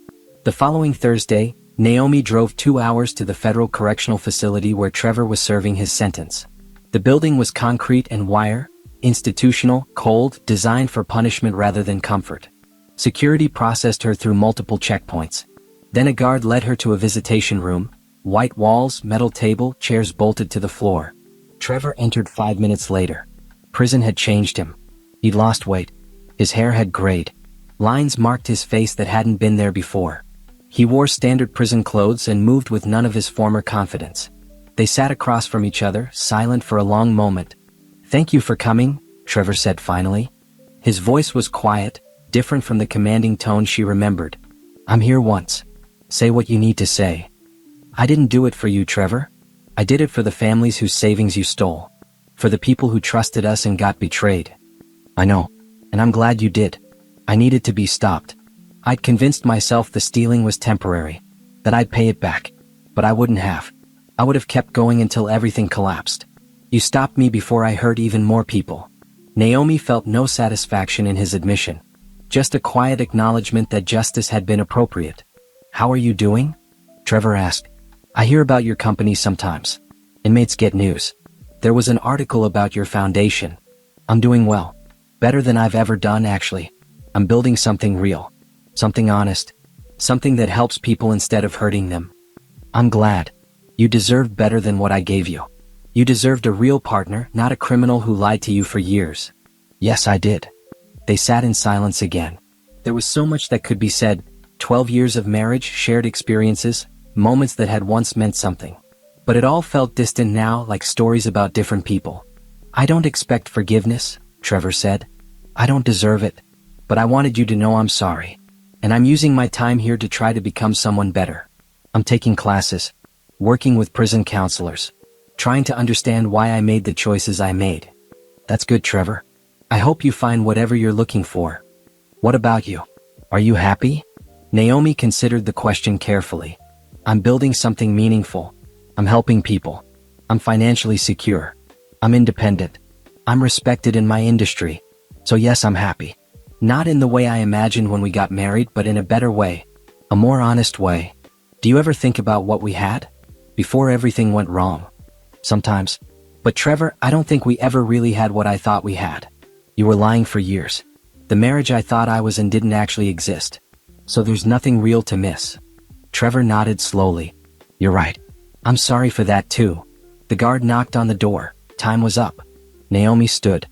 The following Thursday, Naomi drove 2 hours to the federal correctional facility where Trevor was serving his sentence. The building was concrete and wire, institutional, cold, designed for punishment rather than comfort. Security processed her through multiple checkpoints. Then a guard led her to a visitation room, white walls, metal table, chairs bolted to the floor. Trevor entered 5 minutes later. Prison had changed him. He'd lost weight. His hair had grayed. Lines marked his face that hadn't been there before. He wore standard prison clothes and moved with none of his former confidence. They sat across from each other, silent for a long moment. "Thank you for coming," Trevor said finally. His voice was quiet, different from the commanding tone she remembered. "I'm here once. Say what you need to say." "I didn't do it for you, Trevor. I did it for the families whose savings you stole. For the people who trusted us and got betrayed." "I know. And I'm glad you did. I needed to be stopped. I'd convinced myself the stealing was temporary, that I'd pay it back. But I wouldn't have. I would have kept going until everything collapsed. You stopped me before I hurt even more people." Naomi felt no satisfaction in his admission. Just a quiet acknowledgement that justice had been appropriate. "How are you doing?" Trevor asked. "I hear about your company sometimes. Inmates get news. There was an article about your foundation. I'm doing well. Better than I've ever done, actually. I'm building something real. Something honest. Something that helps people instead of hurting them." "I'm glad. You deserved better than what I gave you. You deserved a real partner, not a criminal who lied to you for years." "Yes, I did." They sat in silence again. There was so much that could be said. 12 years of marriage, shared experiences, moments that had once meant something. But it all felt distant now, like stories about different people. "I don't expect forgiveness," Trevor said. "I don't deserve it. But I wanted you to know I'm sorry. And I'm using my time here to try to become someone better. I'm taking classes, working with prison counselors, trying to understand why I made the choices I made." "That's good, Trevor. I hope you find whatever you're looking for. What about you? Are you happy?" Naomi considered the question carefully. "I'm building something meaningful. I'm helping people. I'm financially secure. I'm independent. I'm respected in my industry. So yes, I'm happy. Not in the way I imagined when we got married, but in a better way. A more honest way. Do you ever think about what we had? Before everything went wrong?" "Sometimes. But Trevor, I don't think we ever really had what I thought we had. You were lying for years. The marriage I thought I was in didn't actually exist. So there's nothing real to miss." Trevor nodded slowly. "You're right. I'm sorry for that too." The guard knocked on the door. Time was up. Naomi stood.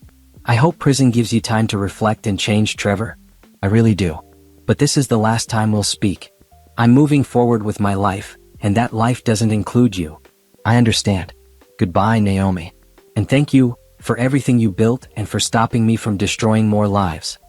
"I hope prison gives you time to reflect and change, Trevor. I really do. But this is the last time we'll speak. I'm moving forward with my life, and that life doesn't include you. I understand. Goodbye, Naomi. And thank you for everything you built and for stopping me from destroying more lives."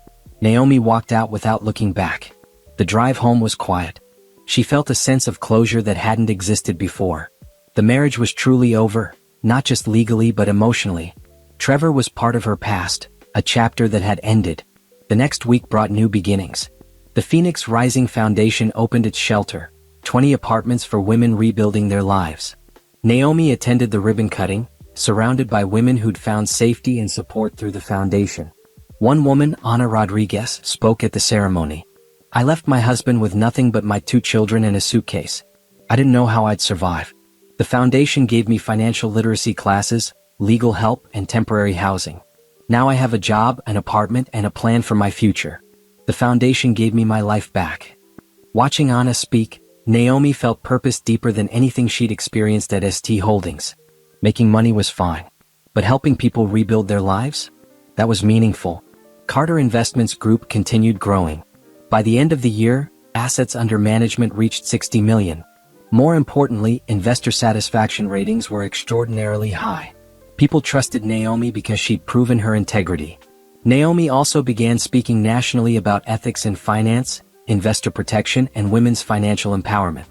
Naomi walked out without looking back. The drive home was quiet. She felt a sense of closure that hadn't existed before. The marriage was truly over, not just legally but emotionally. Trevor was part of her past, a chapter that had ended. The next week brought new beginnings. The Phoenix Rising Foundation opened its shelter, 20 apartments for women rebuilding their lives. Naomi attended the ribbon cutting, surrounded by women who'd found safety and support through the foundation. One woman, Ana Rodriguez, spoke at the ceremony. "I left my husband with nothing but my 2 children and a suitcase. I didn't know how I'd survive. The foundation gave me financial literacy classes, legal help, and temporary housing. Now I have a job, an apartment, and a plan for my future. The foundation gave me my life back." Watching Ana speak, Naomi felt purpose deeper than anything she'd experienced at ST Holdings. Making money was fine. But helping people rebuild their lives? That was meaningful. Carter Investments Group continued growing. By the end of the year, assets under management reached 60 million. More importantly, investor satisfaction ratings were extraordinarily high. People trusted Naomi because she'd proven her integrity. Naomi also began speaking nationally about ethics in finance, investor protection, and women's financial empowerment.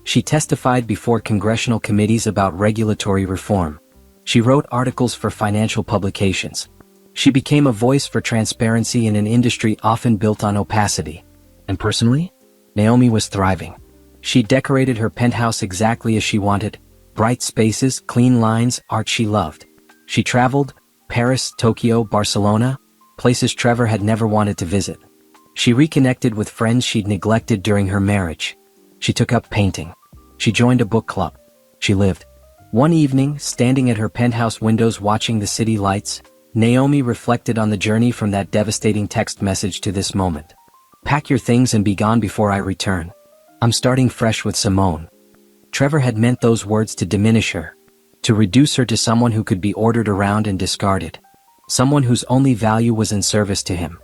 She testified before congressional committees about regulatory reform. She wrote articles for financial publications. She became a voice for transparency in an industry often built on opacity. And personally, Naomi was thriving. She decorated her penthouse exactly as she wanted: bright spaces, clean lines, art she loved. She traveled, Paris, Tokyo, Barcelona, places Trevor had never wanted to visit. She reconnected with friends she'd neglected during her marriage. She took up painting. She joined a book club. She lived. One evening, standing at her penthouse windows watching the city lights, Naomi reflected on the journey from that devastating text message to this moment. Pack your things and be gone before I return. I'm starting fresh with Simone. Trevor had meant those words to diminish her, to reduce her to someone who could be ordered around and discarded, someone whose only value was in service to him.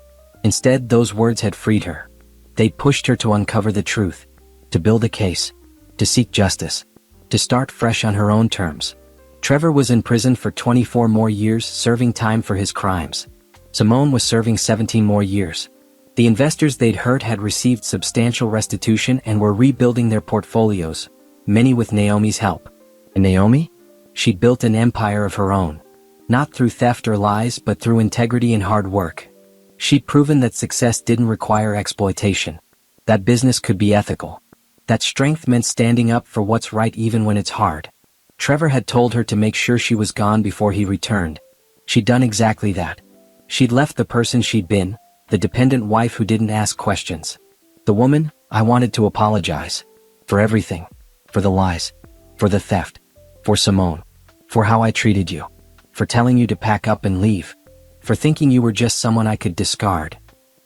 Instead, those words had freed her. They pushed her to uncover the truth, to build a case, to seek justice, to start fresh on her own terms. Trevor was in prison for 24 more years, serving time for his crimes. Simone was serving 17 more years. The investors they'd hurt had received substantial restitution and were rebuilding their portfolios, many with Naomi's help. And Naomi? She'd built an empire of her own. Not through theft or lies, but through integrity and hard work. She'd proven that success didn't require exploitation. That business could be ethical. That strength meant standing up for what's right even when it's hard. Trevor had told her to make sure she was gone before he returned. She'd done exactly that. She'd left the person she'd been, the dependent wife who didn't ask questions. The woman, I wanted to apologize. For everything. For the lies. For the theft. For Simone. For how I treated you. For telling you to pack up and leave. For thinking you were just someone I could discard.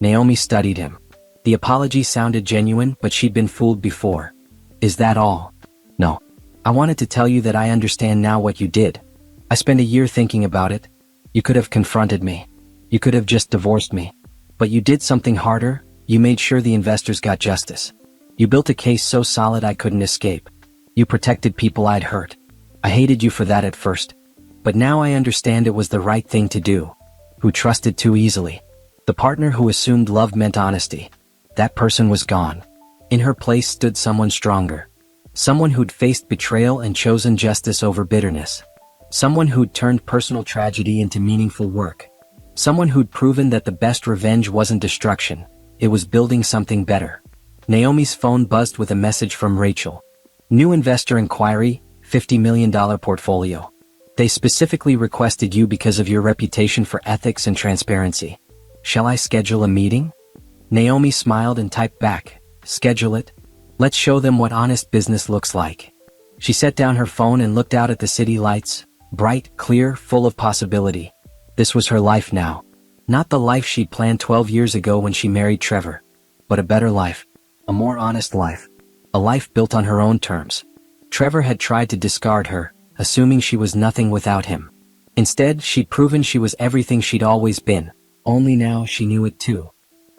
Naomi studied him. The apology sounded genuine, but she'd been fooled before. Is that all? No. I wanted to tell you that I understand now what you did. I spent a year thinking about it. You could have confronted me. You could have just divorced me. But you did something harder. You made sure the investors got justice. You built a case so solid I couldn't escape. You protected people I'd hurt. I hated you for that at first. But now I understand it was the right thing to do. Who trusted too easily. The partner who assumed love meant honesty. That person was gone. In her place stood someone stronger. Someone who'd faced betrayal and chosen justice over bitterness. Someone who'd turned personal tragedy into meaningful work. Someone who'd proven that the best revenge wasn't destruction, it was building something better. Naomi's phone buzzed with a message from Rachel. New investor inquiry, $50 million portfolio. They specifically requested you because of your reputation for ethics and transparency. Shall I schedule a meeting? Naomi smiled and typed back, schedule it. Let's show them what honest business looks like. She set down her phone and looked out at the city lights, bright, clear, full of possibility. This was her life now. Not the life she'd planned 12 years ago when she married Trevor. But a better life. A more honest life. A life built on her own terms. Trevor had tried to discard her, assuming she was nothing without him. Instead, she'd proven she was everything she'd always been. Only now she knew it too.